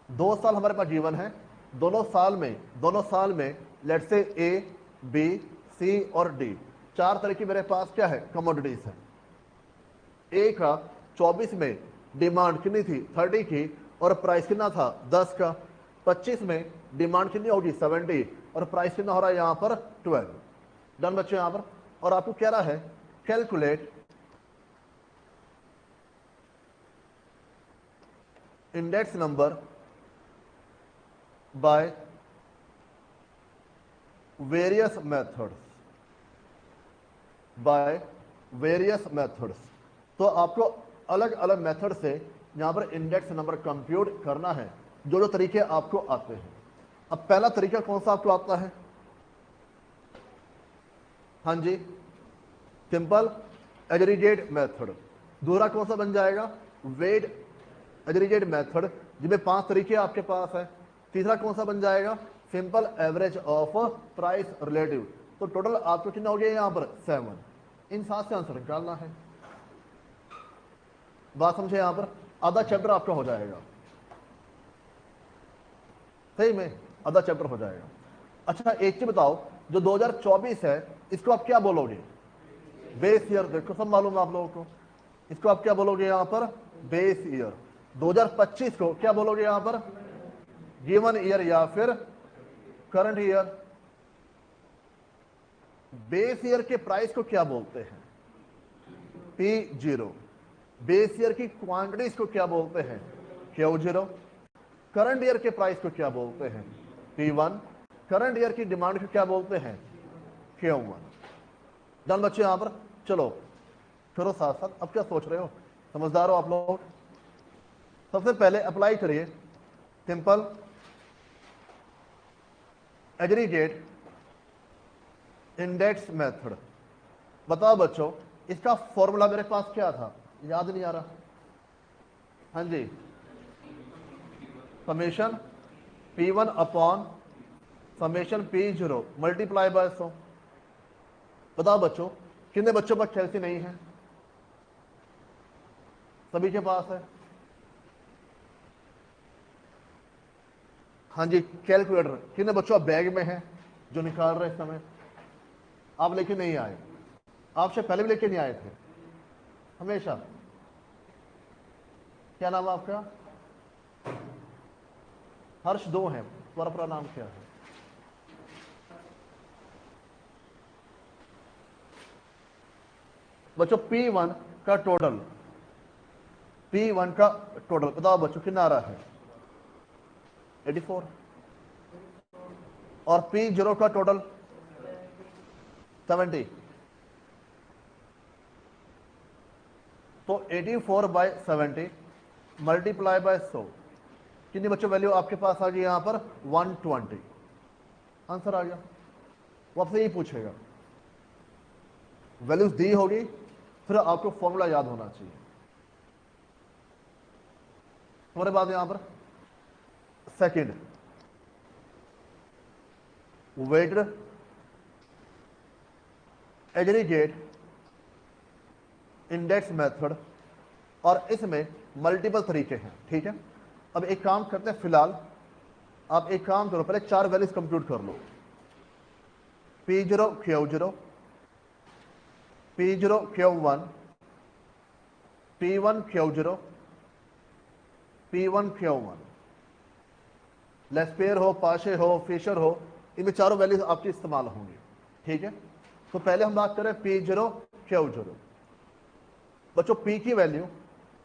2 साल हमारे पास गिवन है। दोनों साल में लेट से ए, बी, सी और डी 4 तरह की मेरे पास क्या है, कमोडिटीज है। ए का 24 में डिमांड कितनी थी, 30 की, और प्राइस कितना था, 10 का। 25 में डिमांड कितनी होगी, 70, और प्राइस कितना हो रहा है यहां पर, 12। डन बच्चों यहां पर। और आपको कह रहा है calculate index number by various methods. तो आपको अलग अलग मेथड से यहां पर इंडेक्स नंबर कंप्यूट करना है, जो जो तरीके आपको आते हैं। अब पहला तरीका कौन सा आपको आता है, हाँ जी, सिंपल एग्रीगेट मेथड। दूसरा कौन सा बन जाएगा, वेट एग्रीगेट मेथड, जिसमें 5 तरीके आपके पास है। तीसरा कौन सा बन जाएगा, simple average of price relative. तो टोटल आपको कितना हो गया यहां पर, 7। इन 7 से आंसर निकालना है। बात समझे, यहां पर आधा चैप्टर आपका हो जाएगा, सही में आधा चैप्टर हो जाएगा। अच्छा एक चीज बताओ, जो 2024 है इसको आप क्या बोलोगे, बेस ईयर। देखो सब मालूम है आप लोगों को, इसको आप क्या बोलोगे यहां पर, बेस ईयर। 2025 को क्या बोलोगे यहां पर, गिवन ईयर या फिर करंट ईयर। बेस ईयर के प्राइस को क्या बोलते हैं, P0। बेस ईयर की क्वांटिटीज को क्या बोलते हैं, Q0। करंट ईयर के प्राइस को क्या बोलते हैं, P1। करंट ईयर की डिमांड को क्या बोलते हैं, Q1। डन बच्चे यहां पर। चलो करो साथ साथ, अब क्या सोच रहे हो, समझदार हो आप लोग। सबसे पहले अप्लाई करिए सिंपल एग्रीगेट इंडेक्स मेथड। बताओ बच्चों इसका फॉर्मूला मेरे पास क्या था, याद नहीं आ रहा, हाँ जी, summation P1 upon summation P0 multiply by 100। बताओ बच्चों कितने बच्चों पर कैलसी नहीं है, सभी के पास है, हाँ जी। कैलकुलेटर कितने बच्चों बैग में है जो निकाल रहे इस समय, आप लेके नहीं आए, आपसे पहले भी लेके नहीं आए थे हमेशा। क्या नाम है आपका, हर्ष 2 है, तुम्हारा पूरा नाम क्या है, बच्चों P1 का टोटल, P1 का टोटल बताओ बच्चों कितना आ रहा है, 84। और P0 का टोटल 70। तो 84 बाय 70 मल्टीप्लाई बाय 100, कितनी बच्चों वैल्यू आपके पास आ गई यहां पर, 120। आंसर आ गया। वो आपसे यही पूछेगा, वैल्यूज दी होगी, फिर आपको फॉर्मूला याद होना चाहिए। हमारे बाद यहां पर second weighted aggregate index method, और इसमें मल्टीपल तरीके हैं, ठीक है। अब एक काम करते हैं, फिलहाल आप एक काम करो, पहले 4 वैल्यूज कंप्यूट कर लो, P0 Q0, P0 Q1, P1 Q0, P1 Q1। Laspeyres हो, पाशे हो, फिशर हो, इनमें चारों वैल्यूज आपकी इस्तेमाल होंगी, ठीक है। तो पहले हम बात करें P0 Q0। बच्चों P की वैल्यू,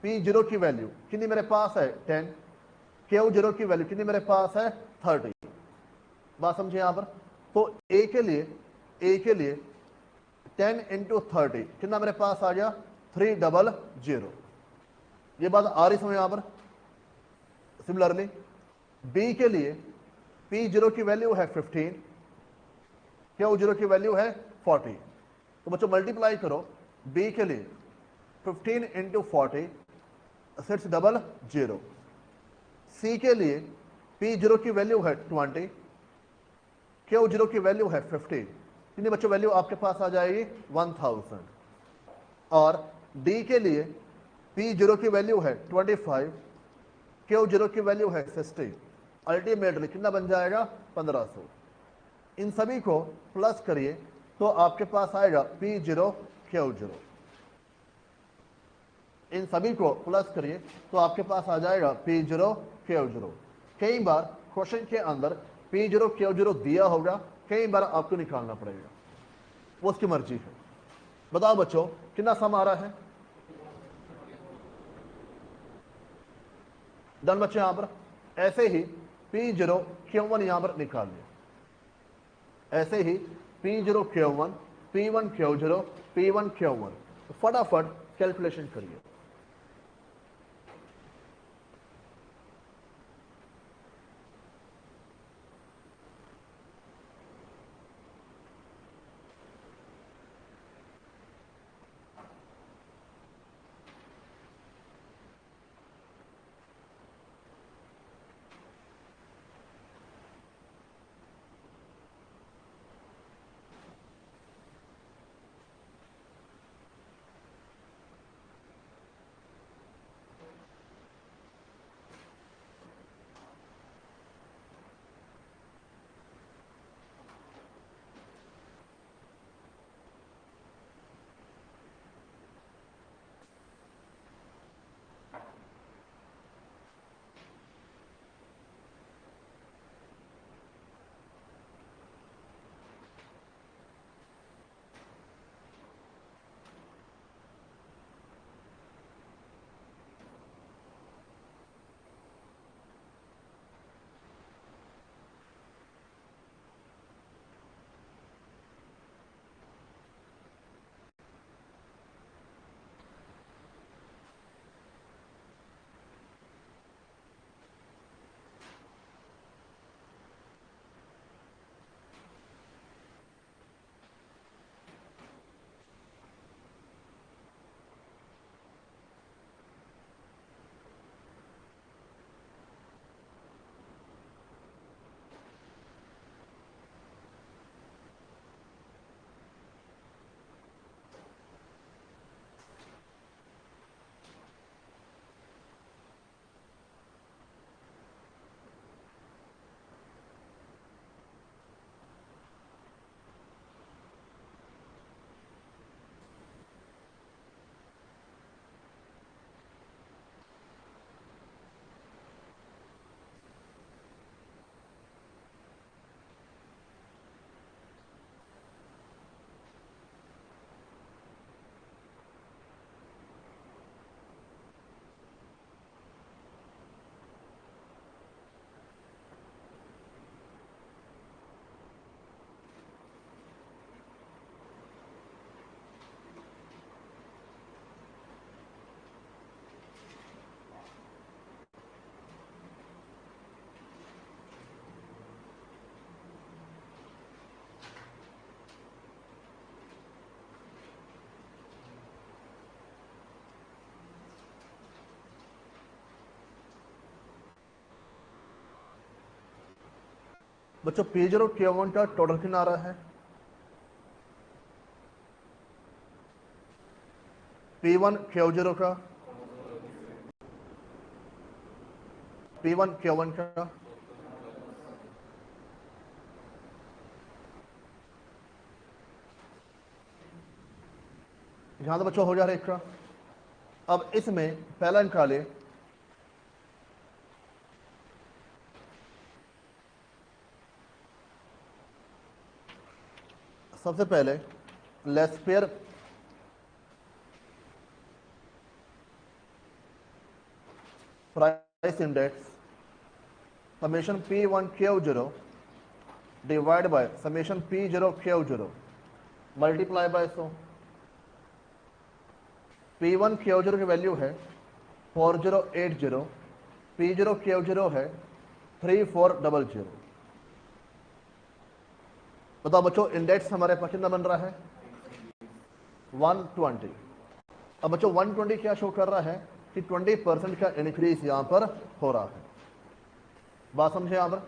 P0 की वैल्यू कितनी मेरे पास है 10, Q0 की वैल्यू कितनी मेरे पास है 30। बात समझे यहां पर। तो A के लिए 10 इंटू 30 कितना मेरे पास आ गया 300। ये बात आ रही समझ यहां पर। सिमिलरली B के लिए P0 की वैल्यू है 15, Q0 की वैल्यू है 40। तो बच्चों मल्टीप्लाई करो, B के लिए 15 इंटू 40 600। C के लिए P0 की वैल्यू है 20, Q0 की वैल्यू है 15। कितनी बच्चों वैल्यू आपके पास आ जाएगी 1000। और D के लिए P0 की वैल्यू है 25, Q0 की वैल्यू है 60। अल्टीमेटली कितना बन जाएगा 1500। इन सभी को प्लस करिए तो आपके पास आएगा P0 Q0। इन सभी को प्लस करिए तो आपके पास आ जाएगा P0 Q0। कई बार क्वेश्चन के अंदर P0 Q0 दिया होगा, कई बार आपको निकालना पड़ेगा, वो उसकी मर्जी है। बताओ बच्चों कितना सम आ रहा है। डन बच्चों। यहां पर ऐसे ही P0 Q1 यहां पर निकाल लिया, ऐसे ही P0 Q1, P1 Q0, P1 Q1। तो फटाफट कैलकुलेशन करिए। बच्चों P0 Q1 का टोटल कितना आ रहा है P1 Q0 का, P1 Q1 का, यहां तो बच्चों हो जा रहा है एक का। अब इसमें पहला निकाले, सबसे पहले Laspeyres price index summation P1 Q0 divide by summation P0 Q0 multiply by 100। P1 Q0 की वैल्यू है 4080, P0 Q0 है 3400। बताओ बच्चों इंडेक्स हमारे पास कितना बन रहा है 120। अब बच्चों 120 क्या शो कर रहा है कि 20% का इंक्रीज यहां पर हो रहा है। बात समझे यहां पर?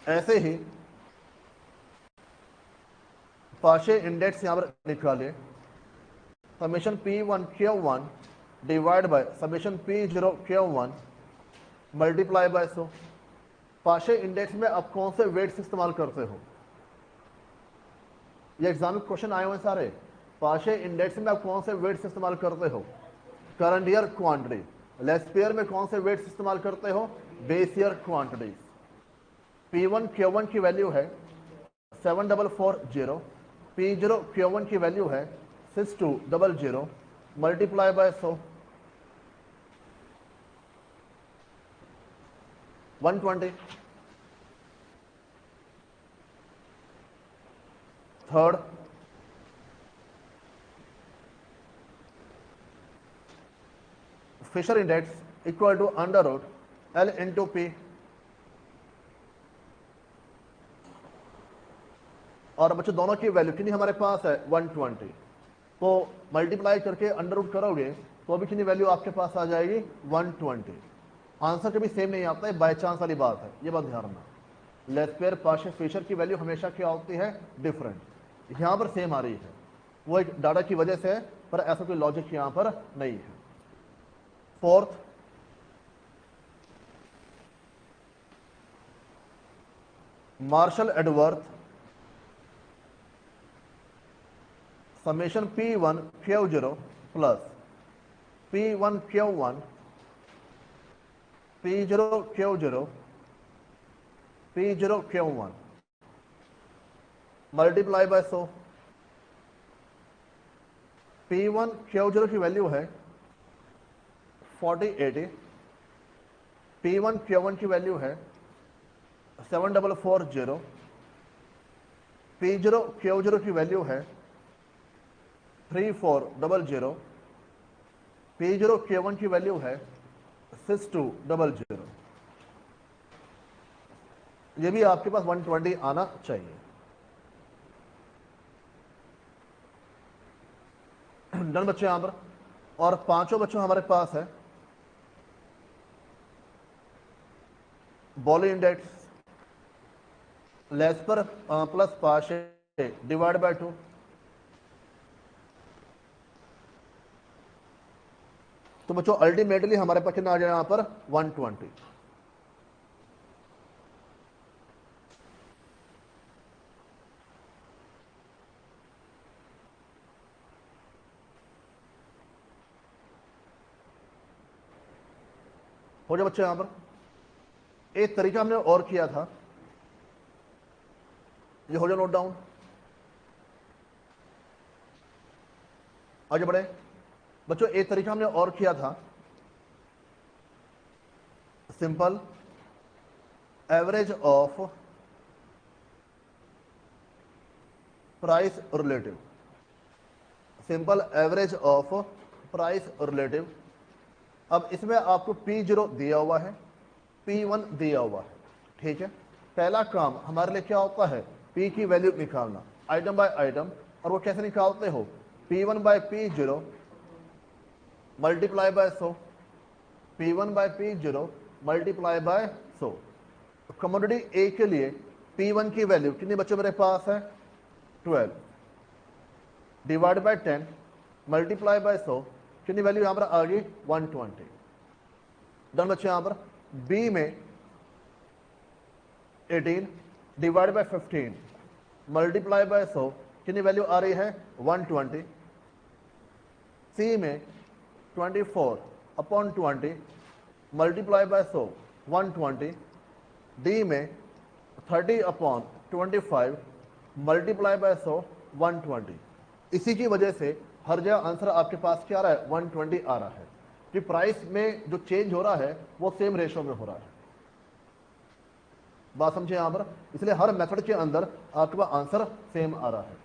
ऐसे ही पार्शियल इंडेक्स यहां पर निकाले, summation P1 Q1 divide by summation P0 Q1 multiply by 100। Partial index में आप कौन से वेट्स इस्तेमाल करते हो? ये एग्जाम में क्वेश्चन आए हुए हैं सारे। पार्शियल इंडेक्स में आप कौन से वेट्स इस्तेमाल करते हो? Current year quantity. लेस्पेयर में कौन से वेट्स इस्तेमाल करते हो? Base year quantities. P1 Q1 की वैल्यू है 7440, P0 Q1 की वैल्यू है 6200 multiply by 100, 120। Third, Fisher index equal to under root L into P। और बच्चों दोनों की वैल्यू कितनी हमारे पास है 120, तो मल्टीप्लाई करके अंडर रूट करोगे तो भी कितनी वैल्यू आपके पास आ जाएगी 120। आंसर कभी सेम नहीं आता है, बाय चांस वाली बात है, ये बात ध्यान रखना। लेस्पेयर पार्शियल फिशर की वैल्यू हमेशा क्या होती है डिफरेंट। यहां पर सेम आ रही है, वो एक डाटा की वजह से है, पर ऐसा कोई लॉजिक यहां पर नहीं है। Fourth, Marshall Edgeworth summation P1 Q0 plus P1 Q1 P0 Q0 P0 Q1 multiply by 100। P1 Q0 की वैल्यू है 4080, P1 Q1 की वैल्यू है 7440, P0 Q0 की वैल्यू है 3400, P0 Q1 की वैल्यू है 6200। ये भी आपके पास 120 आना चाहिए। डन बच्चों यहां पर। और पांचों बच्चों हमारे पास है Bowley index Laspeyres plus partial divide by 2। तो बच्चों अल्टीमेटली हमारे पास कितना आ जाए यहां पर 120। हो जाए बच्चों यहां पर एक तरीका हमने और किया था, ये हो जाए नोट डाउन। आगे बढ़े बच्चों, एक तरीका हमने और किया था, simple average of price relative, simple average of price relative. अब इसमें आपको P0 दिया हुआ है, P1 दिया हुआ है, ठीक है। पहला काम हमारे लिए क्या होता है P की वैल्यू निकालना आइटम बाय आइटम। और वो कैसे निकालते हो? P1 by P0 multiply by 100, P1 by P0 multiply by 100। Commodity A के लिए P1 की वैल्यू कितनी बच्चों मेरे पास है 12, डिवाइड बाय 10 मल्टीप्लाई बाय 100, कितनी वैल्यू यहां पर आ गई 120। डन बच्चे। यहां पर बी में 18 डिवाइड बाय 15 मल्टीप्लाई बाय 100, कितनी वैल्यू आ रही है 120। सी में 24 अपॉन 20 मल्टीप्लाई बाय 100 120। डी में 30 अपॉन 25 मल्टीप्लाई बाय 100 120। इसी की वजह से हर जगह आंसर आपके पास क्या आ रहा है 120 आ रहा है कि प्राइस में जो चेंज हो रहा है वो सेम रेशो में हो रहा है। बात समझे यहां पर, इसलिए हर मेथड के अंदर आपके पास आंसर सेम आ रहा है।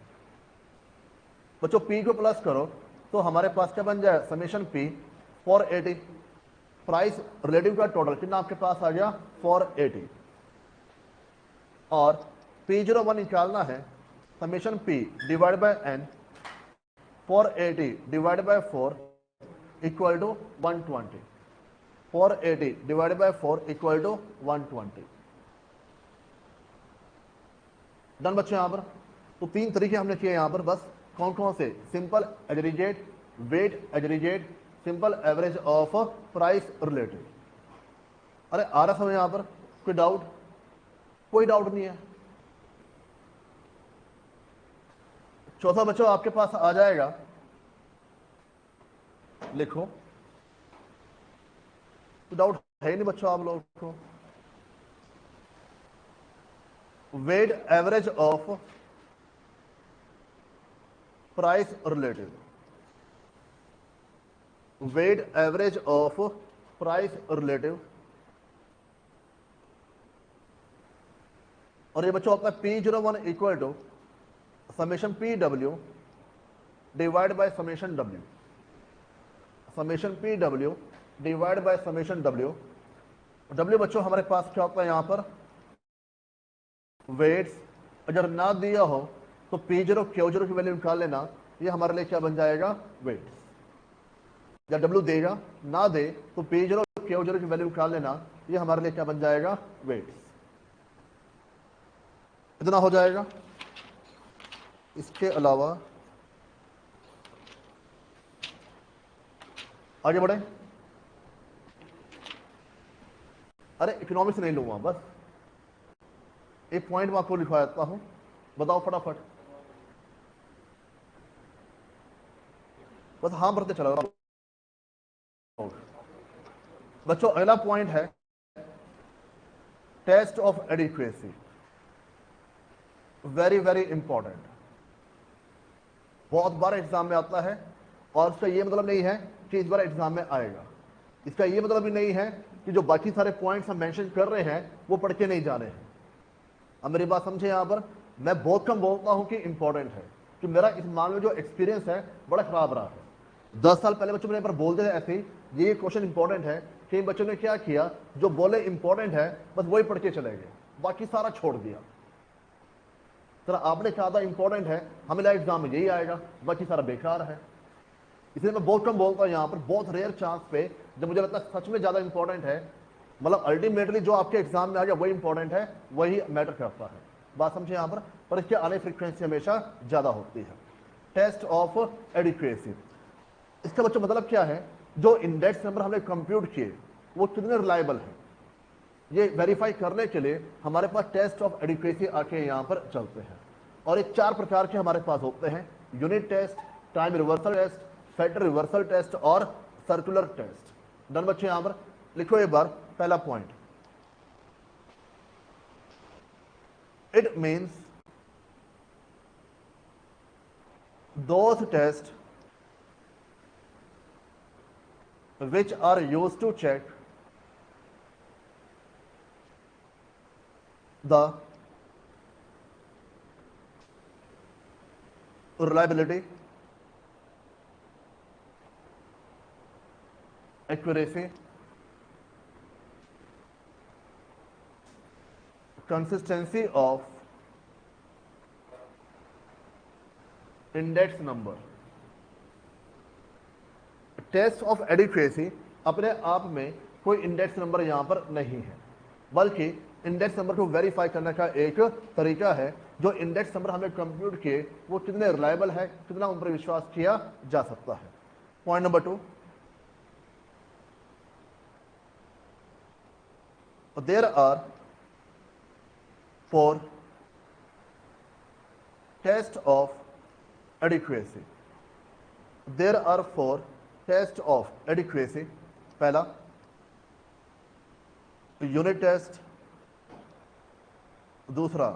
बच्चों पी को प्लस करो तो हमारे पास क्या बन जाए समेशन पी 480। प्राइस रिलेटिव का टोटल कितना आपके पास आ गया 480। और P01 निकालना है summation P divide by n 480 divide by 4 equal to 120। 480 divide by 4 equal to 120। Done बच्चे। यहां पर तो तीन तरीके हमने किए यहां पर, बस कौन कौन से, simple aggregate, weight aggregate, simple average of price relative. अरे आ रहा समझ यहां पर कोई डाउट? कोई डाउट नहीं है। चौथा बच्चों आपके पास आ जाएगा, लिखो, तो डाउट है ही नहीं बच्चों आप लोगों को। Weight average of price relative, weight average of price relative. और ये बच्चों आपका P01 equal to summation PW divide by summation W। Summation PW divide by summation W। W बच्चों हमारे पास क्या होता है यहां पर वेट्स। अगर ना दिया हो तो P0 Q0 की वैल्यू निकाल लेना, ये हमारे लिए क्या बन जाएगा वेट्स। या W देगा ना दे तो P0 Q0 की वैल्यू निकाल लेना, ये हमारे लिए क्या बन जाएगा वेट्स। इतना हो जाएगा। इसके अलावा आगे बढ़े। अरे इकोनॉमिक्स नहीं लूंगा, बस एक पॉइंट मैं आपको लिखवा देता हूं, बताओ फटाफट, बस हाँ भरते चला जाओ। बच्चों अगला पॉइंट है test of adequacy. Very very important, बहुत बार एग्जाम में आता है। और इसका ये मतलब नहीं है कि इस बार एग्जाम में आएगा। इसका ये मतलब भी नहीं है कि जो बाकी सारे पॉइंट्स हम मेंशन कर रहे हैं वो पढ़ के नहीं जा रहे हैं। अब मेरी बात समझे, यहां पर मैं बहुत कम बोलता हूं कि इंपॉर्टेंट है, कि मेरा इस मामले में जो एक्सपीरियंस है बड़ा खराब रहा है। 10 साल पहले बच्चों मेरे पर बोलते थे ऐसे ही ये क्वेश्चन इंपॉर्टेंट है, कि बच्चों ने क्या किया, जो बोले इंपॉर्टेंट है बस वही पढ़ के चले गए, बाकी सारा छोड़ दिया। सर आपने कहा था इंपॉर्टेंट है, हमें लगा एग्जाम में यही आएगा, बाकी सारा बेकार है। इसलिए मैं बहुत कम बोलता हूं यहां पर, बहुत रेयर चांस पे जब मुझे लगता है सच में ज्यादा इंपॉर्टेंट है, मतलब अल्टीमेटली जो आपके एग्जाम में आ गया वही इंपॉर्टेंट है, वही मैटर करता है। बात समझे यहां पर इसकी आने फ्रीक्वेंसी हमेशा ज्यादा होती है। टेस्ट ऑफ एडिक्वेसी, इसका बच्चों मतलब क्या है, जो इंडेक्स नंबर हमने कंप्यूट किए वो कितने रिलायबल है, ये वेरीफाई करने के लिए हमारे पास टेस्ट ऑफ एडिक्वेसी आके यहां पर चलते हैं। और ये 4 प्रकार के हमारे पास होते हैं, unit test, time reversal test, factor reversal test और सर्कुलर टेस्ट। डन बच्चे। यहां पर लिखो एक बार पहला point, it means those tests which are used to check the reliability, accuracy, consistency of index number. Test of adequacy अपने आप में कोई इंडेक्स नंबर यहां पर नहीं है, बल्कि इंडेक्स नंबर को वेरीफाई करने का एक तरीका है। जो इंडेक्स नंबर हमें कंप्यूट किए वो कितने रिलायबल है, कितना उन पर विश्वास किया जा सकता है। Point number 2, there are 4 test of adequacy. There are 4 test of adequacy. पहला यूनिट टेस्ट, दूसरा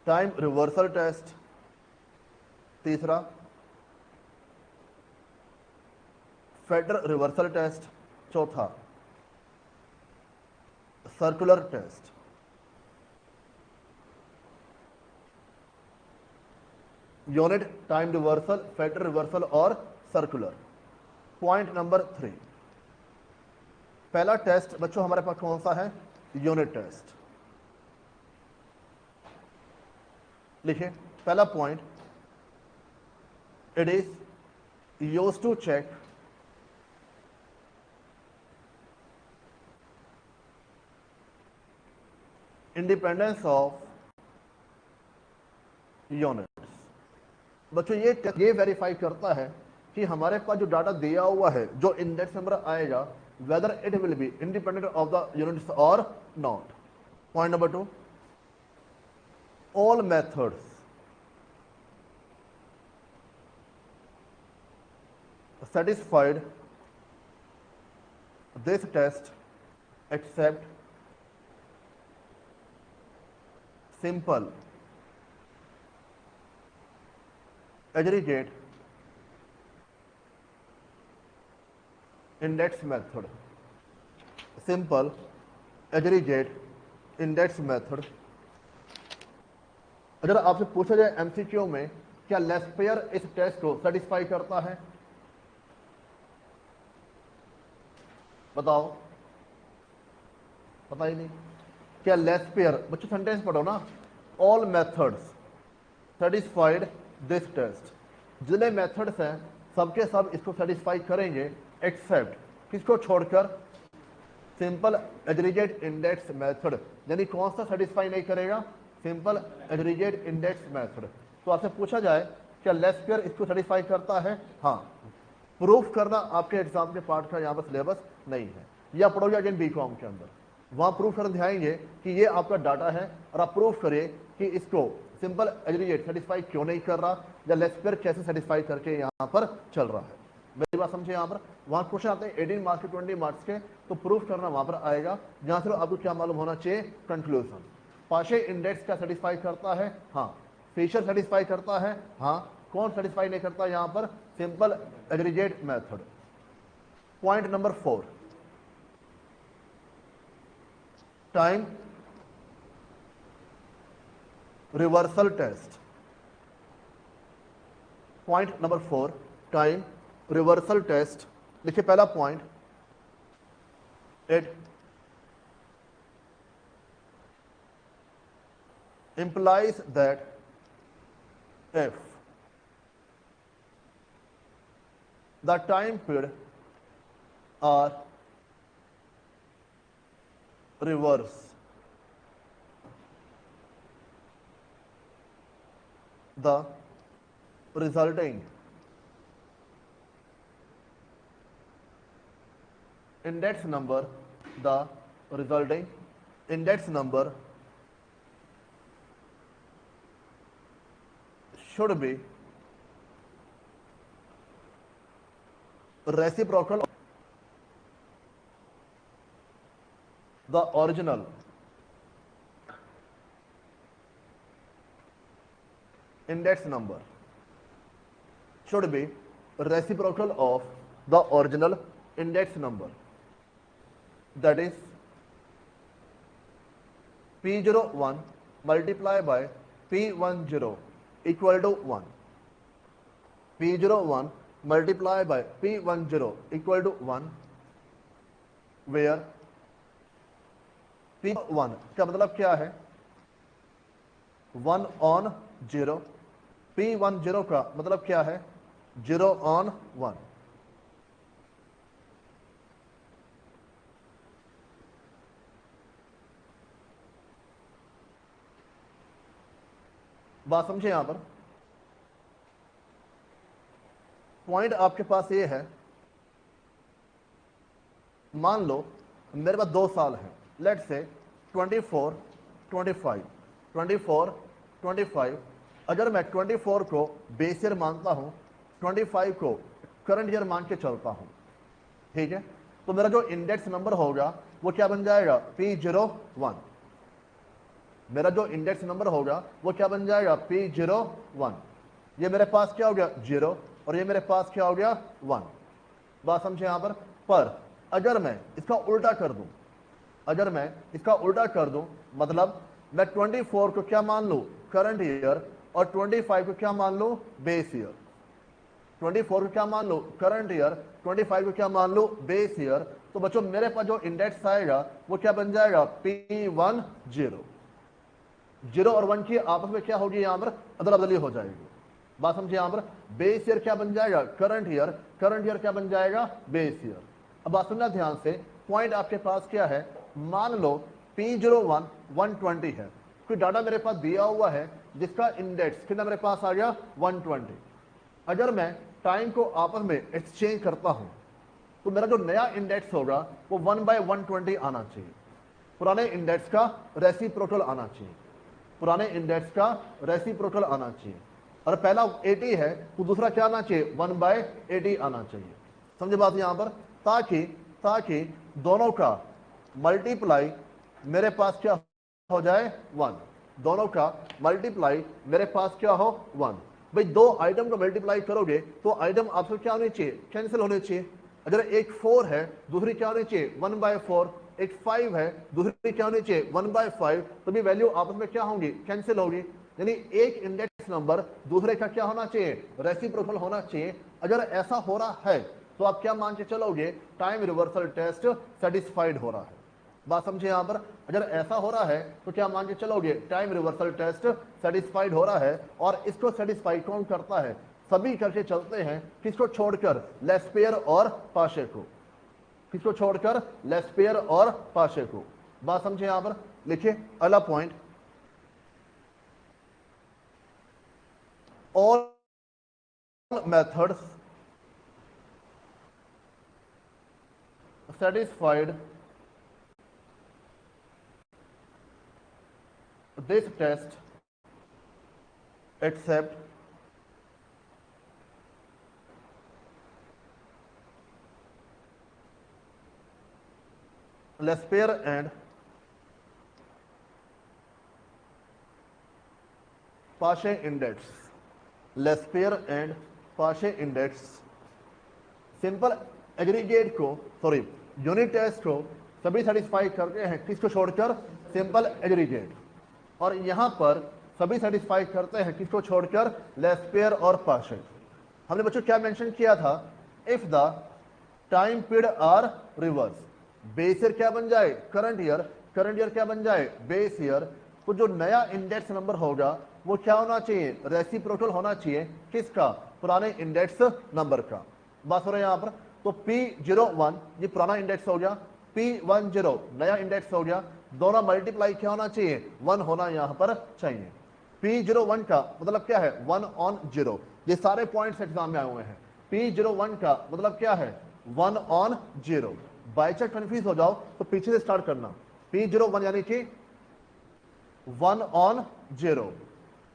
टाइम रिवर्सल टेस्ट, तीसरा फेडरल रिवर्सल टेस्ट, चौथा circular test. Unit, time reversal, federal reversal और सर्कुलर। पॉइंट नंबर 3, पहला टेस्ट बच्चों हमारे पास कौन सा है? Unit test. लिखिए पहला point, it is used to check independence of units. बच्चों ये वेरीफाई करता है कि हमारे पास जो डाटा दिया हुआ है, जो इंडेक्स नंबर आएगा, whether it will be independent of the units और not. Point number 2, all methods satisfied this test except simple aggregate index method। simple aggregate index method। अगर आपसे पूछा जाए एमसीक्यू में, क्या लेस्पेयर इस टेस्ट को सेटिस्फाई करता है? बताओ, पता ही नहीं। क्या लेस्पेयर, बच्चों सेंटेंस पढ़ो ना, all methods satisfied this test. जितने मेथड्स हैं सबके सब इसको सेटिस्फाई करेंगे, एक्सेप्ट किसको छोड़कर? Simple aggregate index method. यानी कौन सा सेटिस्फाई नहीं करेगा? Simple aggregate index method. तो आपसे पूछा जाए क्या लेस्पेयर इसको सेटिस्फाई करता है? हाँ। प्रूफ करना आपके एग्जाम के पार्ट का यहाँ पर सिलेबस नहीं है, या पढ़ोगे अगेन बीकॉम के अंदर, वहाँ प्रूफ करना दिखाएंगे कि ये आपका डाटा है और आप प्रूफ करिए कि इसको सिंपल एग्रीगेट सेटिस्फाई क्यों नहीं कर रहा, या लेस्पेयर कैसे सेटिस्फाई करके यहाँ पर चल रहा है। मेरी बात समझे? यहाँ पर वहाँ क्वेश्चन आते हैं 18 मार्क्स के 20 मार्क्स के, तो प्रूफ करना वहाँ पर आएगा, जहाँ से आपको क्या मालूम होना चाहिए? कंक्लूजन। पाशे इंडेक्स का सेटिस्फाई करता है? हाँ। फीचर सेटिस्फाई करता है? हाँ। कौन सेटिस्फाई नहीं करता यहाँ पर? Simple aggregate method. Point number 4, time reversal test. Point number 4, time reversal test. देखिए पहला point, it implies that if the time period are reverse, the resulting index number should be reciprocal of the original index number, should be reciprocal of the original index number, that is P01 multiplied by P10 equal to 1. P01 multiplied by P10 equal to 1, where P1 का मतलब क्या है? 1 on 0। P10 का मतलब क्या है? 0 on 1। बात समझे यहां पर? पॉइंट आपके पास ये है, मान लो मेरे पास 2 साल है, लेट्स से 24, 25, 24, 25। अगर मैं 24 को बेस ईयर मानता हूं, 25 को करंट ईयर मान के चलता हूं, ठीक है, तो मेरा जो इंडेक्स नंबर होगा वो क्या बन जाएगा? P01। मेरा जो इंडेक्स नंबर होगा वो क्या बन जाएगा? P01। ये मेरे पास क्या हो गया? 0, और ये मेरे पास क्या हो गया? 1। बात समझे यहां पर अगर मैं इसका उल्टा कर दूं, अगर मैं इसका उल्टा कर दूं, मतलब मैं 24 को क्या मान लूं? करंट ईयर, और 25 को क्या मान लूं? Base year. 24 को क्या मान लो? Current year. 25 को क्या मान लो? Base year. तो बच्चों मेरे पास जो इंडेक्स आएगा वो क्या बन जाएगा? P10। 0 और 1 की आपस में क्या होगी? यहां पर अदला बदली हो जाएगी। बात समझिए यहां पर, बेस ईयर क्या बन जाएगा? Current year. करंट ईयर क्या बन जाएगा? Base year. अब बात सुनना ध्यान से, पॉइंट आपके पास क्या है? मान लो P01 120 है, कोई डाटा मेरे पास दिया हुआ है जिसका इंडेक्स कितना मेरे पास आ गया? 120। अगर मैं टाइम को आपस में एक्सचेंज करता हूं तो मेरा जो नया इंडेक्स होगा वो 1/120 आना चाहिए। पुराने इंडेक्स का रेसिप्रोकल आना चाहिए, पुराने इंडेक्स का रेसिप्रोकल आना चाहिए। और पहला 80 है तो दूसरा क्या आना चाहिए? 1/80 आना चाहिए। समझे बात यहां पर? ताकि ताकि दोनों का मल्टीप्लाई मेरे पास क्या हो जाए? 1। दोनों का मल्टीप्लाई मेरे पास क्या हो? 1। भाई दो आइटम को मल्टीप्लाई करोगे तो आइटम आपसे क्या होने चाहिए? कैंसिल होने चाहिए। अगर एक 4 है, दूसरी क्या होनी चाहिए? 1/4। एक 5 है, दूसरी क्या होनी चाहिए? 1/5। तो भी वैल्यू आपस में क्या होंगी? कैंसिल होगी। यानी एक इंडेक्स नंबर दूसरे का क्या होना चाहिए? रेसिप्रोकल होना चाहिए। अगर ऐसा हो रहा है तो आप क्या मान के चलोगे? टाइम रिवर्सल टेस्ट सेटिस्फाइड हो रहा है। बात समझे यहां पर? अगर ऐसा हो रहा है तो क्या मान के चलोगे? टाइम रिवर्सल टेस्ट सेटिस्फाइड हो रहा है। और इसको सेटिस्फाई कौन करता है? सभी करके चलते हैं, किसको छोड़कर? लेस्पेयर और पाशे को। किसको छोड़कर? लेस्पेयर और पाशे को। बात समझे यहां पर? लिखिए अगला point, all methods satisfied this test except Lesper and Pache index। Lesper and Paasche index simple aggregate को, सॉरी यूनिट टेस्ट को सभी सेटिस्फाई करते हैं, किसको छोड़कर? Simple aggregate. और यहां पर सभी सेटिस्फाई करते हैं किसको छोड़कर? लेस्पेयर और पाशे। हमने बच्चों क्या मेंशन किया था? If the time period are reverse, base year क्या बन जाए? Current year. करंट ईयर क्या बन जाए? Base year. तो जो नया इंडेक्स नंबर होगा वो क्या होना चाहिए? रेसिप्रोकल होना चाहिए। किसका? पुराने इंडेक्स नंबर का। बात हो रहा है यहां पर। तो P01 ये पुराना इंडेक्स हो गया, P10 नया इंडेक्स हो गया। दोनों मल्टीप्लाई क्या होना चाहिए? 1 होना यहां पर चाहिए। P01 का मतलब क्या है? 1 on 0। ये सारे पॉइंट्स एग्जाम में आए हुए हैं। P01 का मतलब क्या है? 1 on 0। बाई चांस कंफ्यूज हो जाओ तो पीछे से स्टार्ट करना। P01 यानी कि 1 on 0।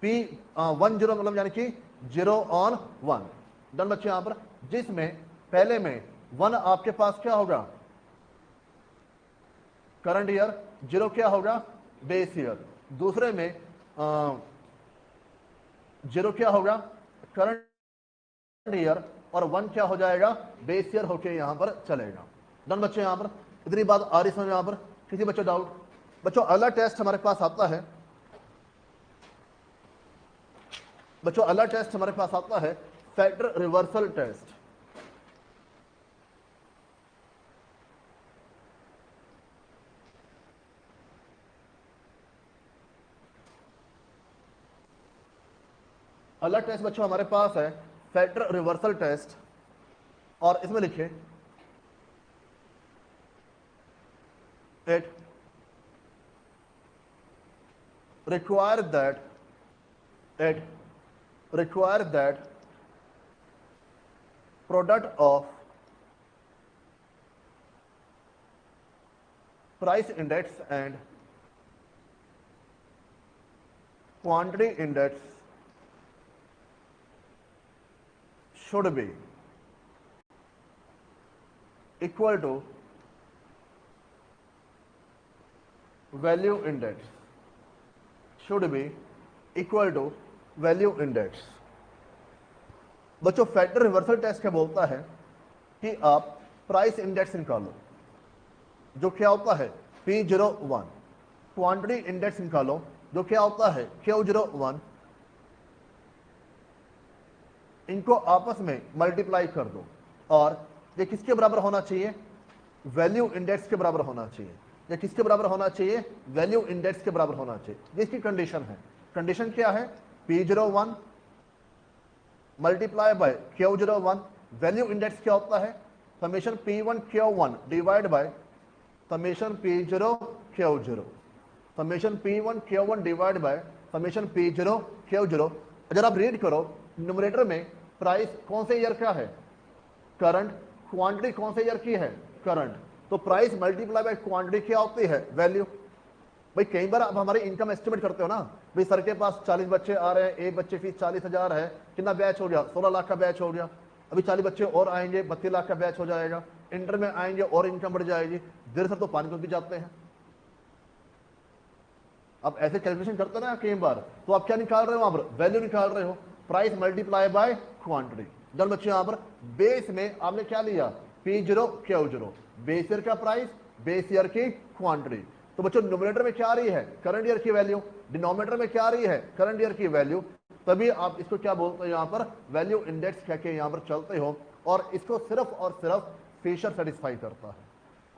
P10 मतलब यानी कि 0 on 1। डन बच्चे यहां पर? जिसमें पहले में 1 आपके पास क्या होगा? Current year. 0 क्या होगा? Base year. दूसरे में 0 क्या होगा? Current year. और 1 क्या हो जाएगा? बेस ईयर होके यहां पर चलेगा। डन बच्चों यहां पर? इतनी बात आ रही समझ यहां पर? किसी बच्चों डाउट? बच्चों अगला टेस्ट हमारे पास आता है, बच्चों अगला टेस्ट हमारे पास आता है फैक्टर रिवर्सल टेस्ट। अगला टेस्ट बच्चों हमारे पास है फैक्टर रिवर्सल टेस्ट। और इसमें लिखे it require that it requires that product of price index and quantity index should be equal to value index, should be equal to value index। बच्चों factor reversal test क्या बोलता है कि आप price index निकालो, जो क्या होता है P01, क्वांटिटी इंडेक्स निकालो जो क्या होता है Q01, इनको आपस में मल्टीप्लाई कर दो और ये किसके बराबर होना चाहिए, वैल्यू इंडेक्स के बराबर होना चाहिए। ये किसके बराबर होना चाहिए, वैल्यू इंडेक्स के बराबर होना चाहिए। ये इसकी कंडीशन है। कंडीशन क्या है, P01 multiply bye Q01, value index क्या होता है summation P1 Q1 divide by summation P0 Q0, summation P1 Q1 divide by summation P0 Q0। अगर आप रीड करो न्यूमरेटर में प्राइस कौन से ईयर का है, करंट, क्वांटिटी कौन से ईयर की है, करंट, तो प्राइस मल्टीप्लाई बाय क्वांटिटी क्या होती है, वैल्यू। भाई कई बार आप हमारी इनकम एस्टिमेट करते हो ना, भाई सर के पास 40 बच्चे आ रहे हैं, एक बच्चे फीस 40,000 है, कितना बैच हो गया, 16 लाख का बैच हो गया, अभी 40 बच्चे और आएंगे 32 लाख का बैच हो जाएगा, इंटर में आएंगे और इनकम बढ़ जाएगी। देर सर तो पानी में भी जाते हैं। आप ऐसे कैलकुलेशन करते ना कई बार, तो आप क्या निकाल रहे हो, वहां पर वैल्यू निकाल रहे हो, प्राइस मल्टीप्लाई बाय क्वांटिटी। जब बच्चे यहाँ पर बेस में आपने क्या लिया, P0 Q0, बेस ईयर का प्राइस, बेस ईयर की क्वांटिटी। तो बच्चों न्यूमरेटर में क्या आ रही है, करंट ईयर की वैल्यू, डिनोमिनेटर में क्या आ रही है, करंट ईयर की वैल्यू, तभी आप इसको क्या बोलते हो यहाँ पर वैल्यू इंडेक्स कह के यहाँ पर चलते हो। और इसको सिर्फ और सिर्फ फिशर सेटिस्फाई करता है,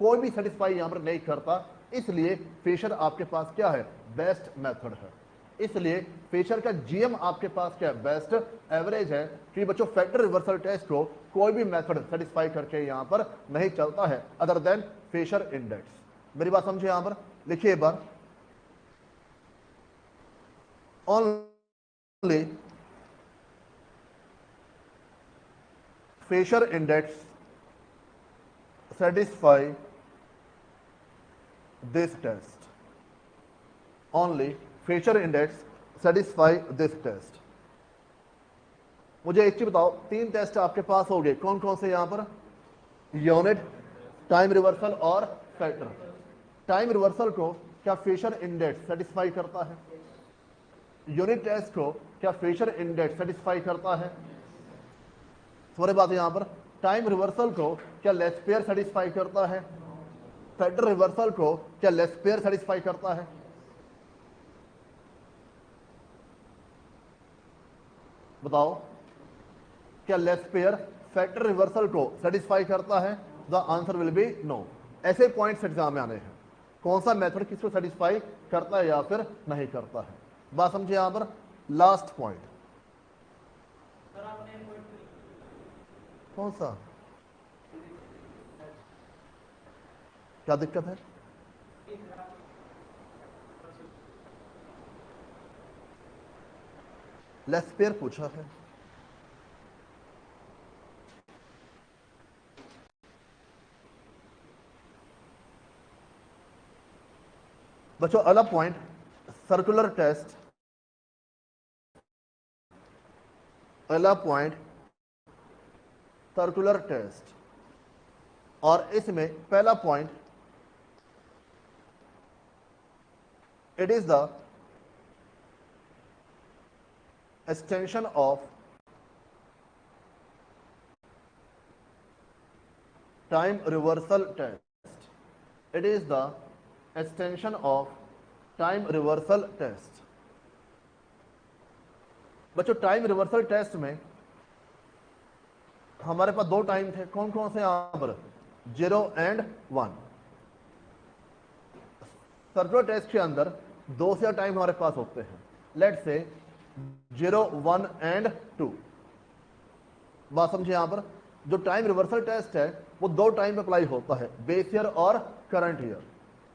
कोई भी सेटिस्फाई यहाँ पर नहीं करता। इसलिए फिशर आपके पास क्या है, बेस्ट मेथड है। इसलिए फिशर का जीएम आपके पास क्या है, बेस्ट एवरेज है। कि बच्चों फैक्टर रिवर्सल टेस्ट को कोई भी मेथड सेटिस्फाई करके यहाँ पर नहीं चलता है अदर देन फिशर इंडेक्स। मेरी बात समझे, यहां पर लिखिए एक बार, only Fisher index satisfy this test, only Fisher index satisfy this test। मुझे एक चीज बताओ, 3 टेस्ट आपके पास हो गए, कौन कौन से यहां पर, यूनिट, टाइम रिवर्सल और फैक्टर। टाइम रिवर्सल को क्या फिशर इंडेक्स सेटिस्फाई करता है, यूनिट टेस्ट को क्या फिशर इंडेक्स सेटिस्फाई करता है। थोड़ी बात यहां पर, टाइम रिवर्सल को क्या लेस्पेयर सेटिस्फाई करता है, फैक्टर रिवर्सल को क्या लेस्पेयर सेटिस्फाई करता है। बताओ, क्या लेस्पेयर फैक्टर रिवर्सल को सेटिस्फाई करता है, the answer will be no. ऐसे पॉइंट्स एग्जाम में आने हैं, कौन सा मेथड किसको सेटिस्फाई करता है या फिर नहीं करता है। बात समझिए यहां पर, लास्ट पॉइंट कौन सा, क्या दिक्कत है, लेस्पेयर पूछा है। बच्चों अगला पॉइंट, सर्कुलर टेस्ट। अगला पॉइंट सर्कुलर टेस्ट, और इसमें पहला point, it is the extension of time reversal test, it is the extension of time reversal test. बच्चों टाइम रिवर्सल टेस्ट में हमारे पास 2 टाइम थे, कौन कौन से यहां पर, 0 एंड 1। सर्कुलर टेस्ट के अंदर 2 से टाइम हमारे पास होते हैं, लेट्स से 0, 1 एंड 2। बात समझिए यहां पर, जो टाइम रिवर्सल टेस्ट है वो 2 टाइम पे अप्लाई होता है, बेस ईयर और करंट ईयर।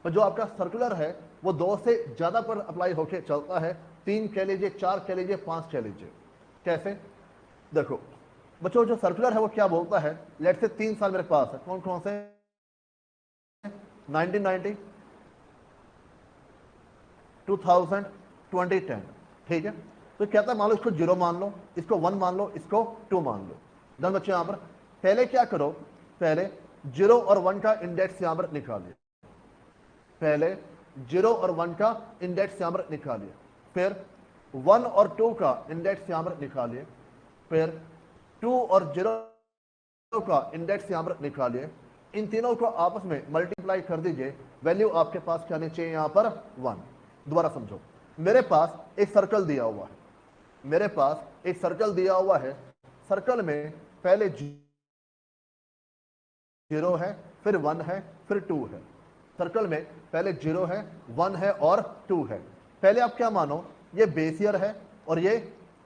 और जो आपका सर्कुलर है वो 2 से ज्यादा पर अप्लाई होके चलता है, 3 कह लीजिए, 4 कह लीजिए, 5 कह लीजिए। कैसे? देखो बच्चों, जो सर्कुलर है वो क्या बोलता है, लेट से 3 साल मेरे पास है, कौन कौन से? 1990, 2000, 2010, ठीक है। तो कहता है मान लो इसको 0 मान लो, इसको 1 मान लो, इसको 2 मान लो। डन बच्चों, यहां पर पहले क्या करो, पहले 0 और 1 का इंडेक्स यहां पर निकालिए, पहले 0 और 1 का इंडेक्स यहां पर निकालिए, फिर 1 और 2 का इंडेक्स यहां पर निकालिए, फिर 2 और 0 का इंडेक्स यहां पर निकालिए। इन तीनों को आपस में मल्टीप्लाई कर दीजिए, वैल्यू आपके पास क्या आनी चाहिए यहां पर? 1। दोबारा समझो, मेरे पास एक सर्कल दिया हुआ है, मेरे पास एक सर्कल दिया हुआ है, सर्कल में पहले 0 है, फिर 1 है, फिर 2 है। सर्कल में पहले 0 है, 1 है और 2 है। पहले आप क्या मानो, ये बेस ईयर है और ये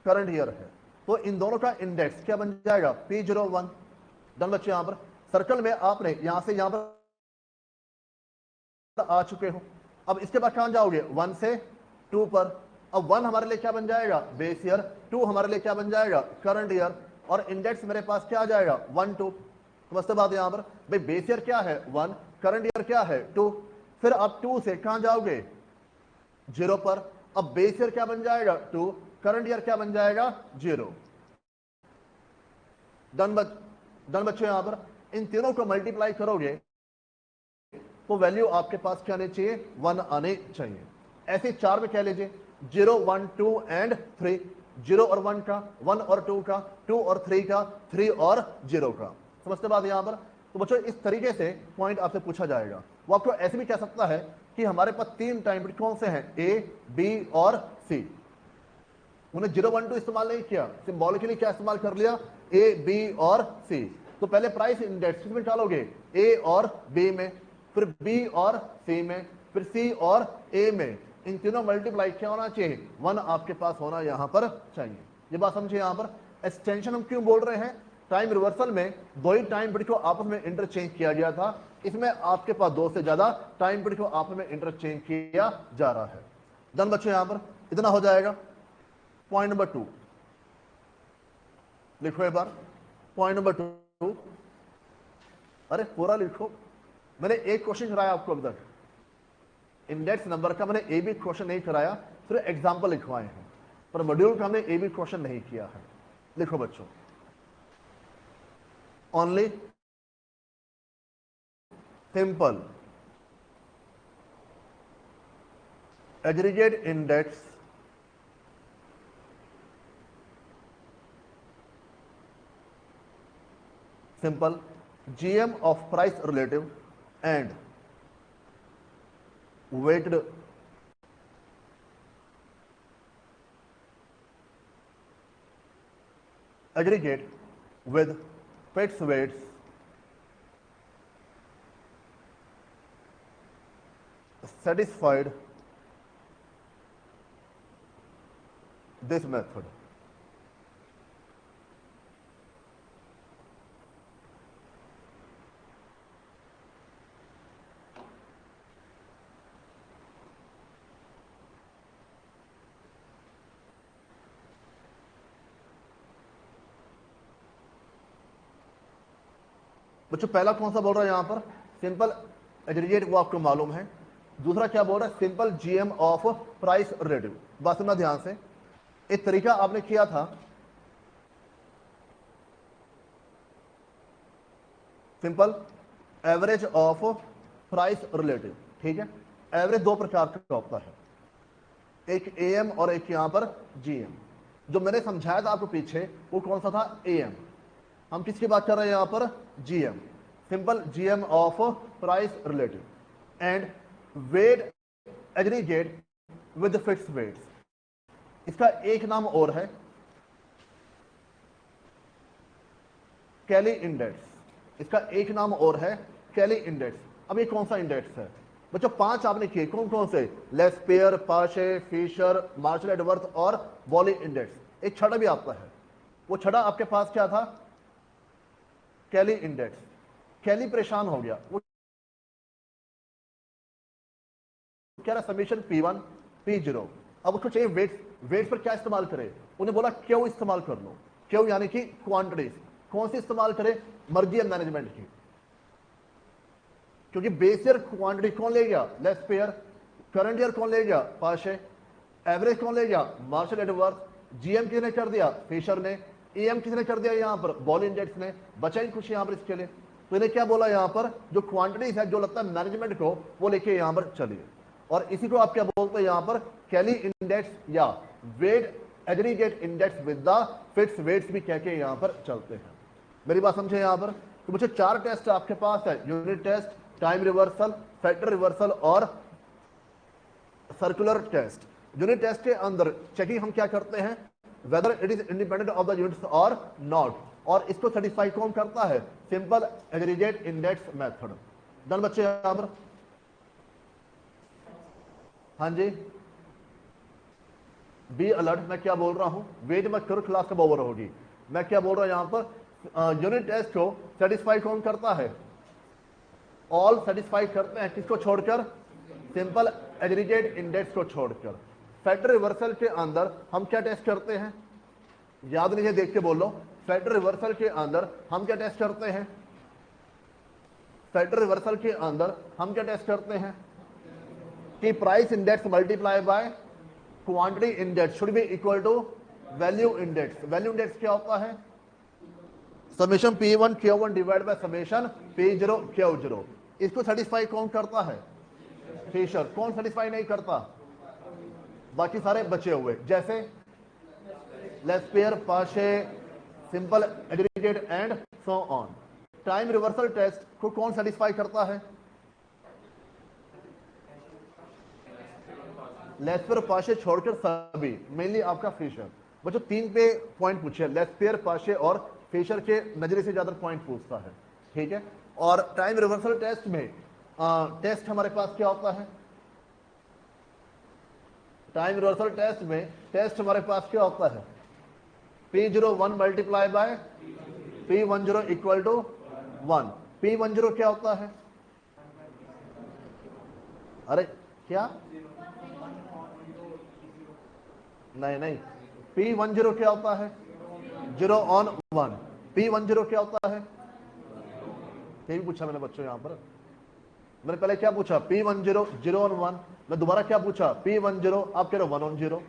करंट ईयर है, तो इन दोनों का इंडेक्स क्या बन जाएगा? P01। डन बच्चे, यहां पर सर्कल में आपने यहां से यहां पर आ चुके हो। अब इसके बाद कहां जाओगे? 1 से 2 पर। अब 1 हमारे लिए क्या बन जाएगा? Base year. 2 हमारे लिए क्या बन जाएगा? Current year. और इंडेक्स मेरे पास क्या आ जाएगा? 1, 2। समझते बात यहां पर? भाई बेस ईयर क्या है? 1, करंट ईयर क्या है? 2। फिर आप 2 से कहां जाओगे? 0 पर। अब बेस ईयर क्या बन जाएगा? 2, करंट ईयर क्या बन जाएगा? 0। डन बच्चों, यहां पर इन तीनों को मल्टीप्लाई करोगे तो वैल्यू आपके पास क्या आनी चाहिए? 1 आने चाहिए। ऐसे 4 में कह लीजिए 0, 1, 2 एंड 3। 0 और 1 का, 1 और 2 का, 2 और 3 का, 3 और 0 का। समझते बात यहां पर? तो बच्चों इस तरीके से पॉइंट आपसे पूछा जाएगा। वो आपको ऐसे भी कह सकता है कि हमारे पास 3 टाइम पीरियड कौन से हैं? ए, बी और सी। उन्हें 0, 1, 2 इस्तेमाल नहीं किया, सिंबॉलिकली क्या इस्तेमाल कर लिया? ए, बी और सी। तो पहले प्राइस इंडेक्स किसमें डालोगे? ए और बी में, फिर बी और सी में, फिर सी और ए में। इन तीनों मल्टीप्लाई क्या होना चाहिए? 1 आपके पास होना यहां पर चाहिए। ये बात समझिए। यहां पर एक्सटेंशन हम क्यों बोल रहे हैं? टाइम रिवर्सल में 2 ही टाइम पीरियड को आपस में इंटरचेंज किया गया था, इसमें आपके पास 2 से ज्यादा टाइम पीरियड को आपस में इंटरचेंज किया जा रहा है। डन बच्चों, यहां पर इतना हो जाएगा। पॉइंट नंबर 2 लिखो एक बार। पॉइंट नंबर 2, अरे पूरा लिखो। मैंने एक क्वेश्चन कराया आपको अभी तक, इंडेक्स नंबर का मैंने ए बी क्वेश्चन नहीं कराया, सिर्फ एग्जाम्पल लिखवाए हैं, पर मॉड्यूल का हमने ए बी क्वेश्चन नहीं किया है। लिखो बच्चों, only simple aggregate index simple GM of price relative and weighted aggregate with fixed weights satisfied this method. बच्चों पहला कौन सा बोल रहा है यहां पर? सिंपल एग्रीगेट, वो आपको मालूम है। दूसरा क्या बोल रहा है? Simple GM of price relative. बात सुनना ध्यान से। एक तरीका आपने किया था, simple average of price relative, ठीक है। एवरेज 2 प्रकार का होता है, एक एएम और एक यहां पर जीएम। जो मैंने समझाया था आपको पीछे, वो कौन सा था? एएम। हम किसकी बात कर रहे हैं यहां पर? GM, simple GM of price relative and weight aggregate with fixed weights. इसका एक नाम और है कैली इंडेक्स। इसका एक नाम और है कैली इंडेक्स। अब ये कौन सा इंडेक्स है बच्चों? 5 आपने किए, कौन कौन से? लेस्पेयर, पाशे, फिशर, मार्शल एडवर्थ और वॉली इंडेक्स। एक छठा भी आपका है, वो छठा आपके पास क्या था? कैली इंडेक्स। कैली परेशान हो गया, वो क्या रहा? Summation P1, P0। अब उसको चाहिए वेट्स वेट पर क्या इस्तेमाल करें? उन्हें बोला क्यों इस्तेमाल कर लो, क्यों यानी कि क्वांटिटीज। कौन सी इस्तेमाल करें? मर्जी है मैनेजमेंट की, क्योंकि बेस ईयर क्वांटिटी कौन ले गया? Less pair. करंट ईयर कौन ले गया? पाशे। एवरेज कौन ले गया? मार्शल एडवर्थ। जीएम किसने कर दिया? फिशर ने। एएम किसने कर दिया? यहां पर बॉल इंडेक्स ने। बचा ही कुछ यहां पर इसके लिए। तो इन्हें क्या बोला यहां पर? जो क्वांटिटीज है, जो लगता है मैनेजमेंट को, वो लेके यहां पर चलिए। और इसी को आप क्या बोलते हैं यहां पर? कैली इंडेक्स या weight aggregate index with the fix weights भी कह के यहां पर चलते हैं। मेरी बात समझे यहां पर? तो मुझे 4 टेस्ट आपके पास है, unit test, time reversal, factor reversal और सर्कुलर टेस्ट। यूनिट टेस्ट के अंदर चेकिंग हम क्या करते हैं? Whether it is independent of the units और नॉट, और इसको सेटिस्फाई कौन करता है? Simple aggregate index method. Done बच्चे यहां पर? हाँ जी, बी अलर्ट। मैं क्या बोल रहा हूं? वेट मत करो, क्लास कब ओवर होगी। मैं क्या बोल रहा हूं यहां पर? यूनिट टेस्ट को सेटिस्फाई कौन करता है? ऑल सेटिस्फाई करते हैं, किसको छोड़कर? सिंपल एग्रीगेट इंडेक्स को छोड़कर। फैक्टर रिवर्सल के अंदर हम क्या टेस्ट करते हैं? याद नहीं है, देख के बोलो। फैक्टर रिवर्सल के अंदर हम क्या टेस्ट करते हैं? फैक्टर रिवर्सल के अंदर हम क्या टेस्ट करते हैं? कि price index multiply by quantity index should be equal to value index. Value index क्या होता है? Summation P1 Q1 divide by summation P0 Q0। इसको सेटिस्फाई कौन करता है? फिशर। कौन सेटिस्फाई नहीं करता? बाकी सारे बचे हुए, जैसे Laspeyres, Paasche, simple aggregate and so on. Time reversal test को कौन सेटिस्फाई करता है? लेस पेयर, पाशे छोड़कर सभी, मेनली आपका फिशर। बच्चों 3 पे पॉइंट पूछे, लेस पेयर, पाशे और फिशर के नजरिए से ज्यादा पॉइंट पूछता है, ठीक है। और टाइम रिवर्सल टेस्ट में टेस्ट हमारे पास क्या होता है? टाइम रिवर्सल टेस्ट में टेस्ट हमारे पास क्या होता है? P01 multiply bye P10 equal to 1। P10 क्या होता है? अरे क्या? नहीं नहीं, P10 क्या होता है? 0 ऑन 1। P10 क्या होता है? ये भी पूछा मैंने बच्चों यहां पर। मैंने पहले क्या पूछा? P10 0 on 1। मैं दोबारा क्या पूछा? P10, आप कह रहे हो 1 ऑन 0।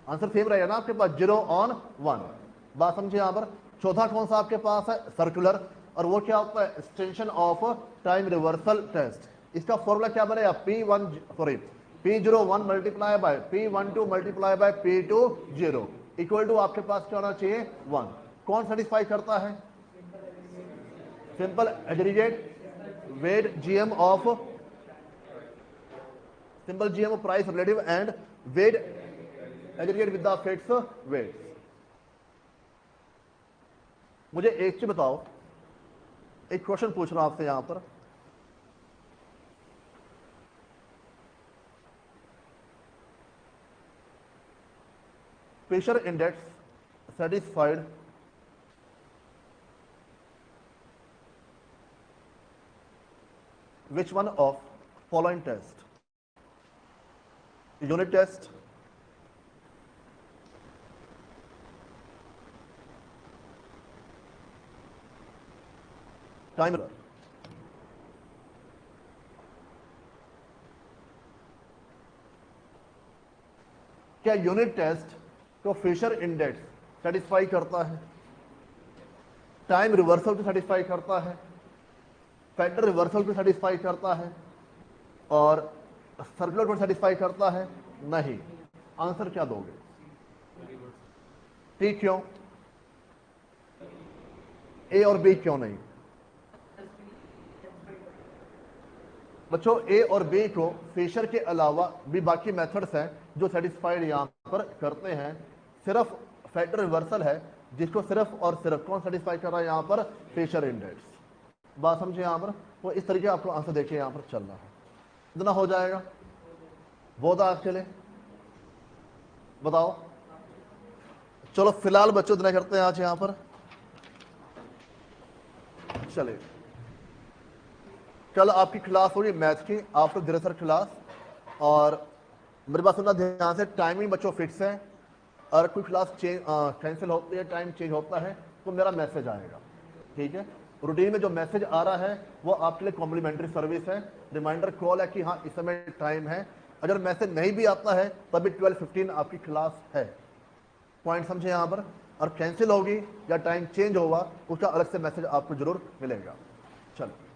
आंसर सेम रहेगा ना आपके पास, 0 ऑन 1। बात समझे यहां पर? चौथा कौन सा आपके पास है? सर्कुलर। और वो क्या होता है? Extension of time reversal test. इसका फॉर्मूला क्या बनेगा? P01 multiply by P12 multiply by P20 equal to आपके पास क्या होना चाहिए? 1। कौन सेटिस्फाई करता है? Simple aggregate weight GM of simple GM of price relative and weight aggregate with the fix weights. मुझे एक चीज बताओ, एक क्वेश्चन पूछ रहा हूं आपसे यहां पर। Fisher index satisfied which one of following test? Unit test, time error। क्या यूनिट टेस्ट को फिशर इंडेक्स सेटिस्फाई करता है? टाइम रिवर्सल को सेटिस्फाई करता है? फैक्टर रिवर्सल को सेटिस्फाई करता है? और सर्कुलर को सेटिस्फाई करता है? नहीं। आंसर क्या दोगे? ठीक, क्यों? ए और बी क्यों नहीं? बच्चों ए और बी को फिशर के अलावा भी बाकी मेथड्स हैं जो सेटिस्फाइड यहां पर करते हैं। सिर्फ फैक्टर रिवर्सल है जिसको सिर्फ और सिर्फ कौन सेटिस्फाई कर रहा है यहां पर? Fisher index. बात समझे यहां पर? वो इस तरीके आपको आंसर देखिए यहां पर चल रहा है। इतना हो जाएगा? बहुत आज के लिए बताओ। चलो फिलहाल बच्चों इतना करते हैं आज यहां पर। चलिए, कल आपकी क्लास होगी मैथ की, आफ्टर ग्रेसर क्लास। और मेरे पास सुनना ध्यान से, टाइमिंग बच्चों फिक्स है, अगर कोई क्लास कैंसिल होती है, टाइम चेंज होता है तो मेरा मैसेज आएगा, ठीक है। रूटीन में जो मैसेज आ रहा है वो आपके लिए कॉम्प्लीमेंट्री सर्विस है, रिमाइंडर कॉल है कि हाँ इस समय टाइम है। अगर मैसेज नहीं भी आता है तभी 12:15 आपकी क्लास है। पॉइंट समझे यहाँ पर। और कैंसिल होगी या टाइम चेंज होगा उसका अलग से मैसेज आपको जरूर मिलेगा। चलो।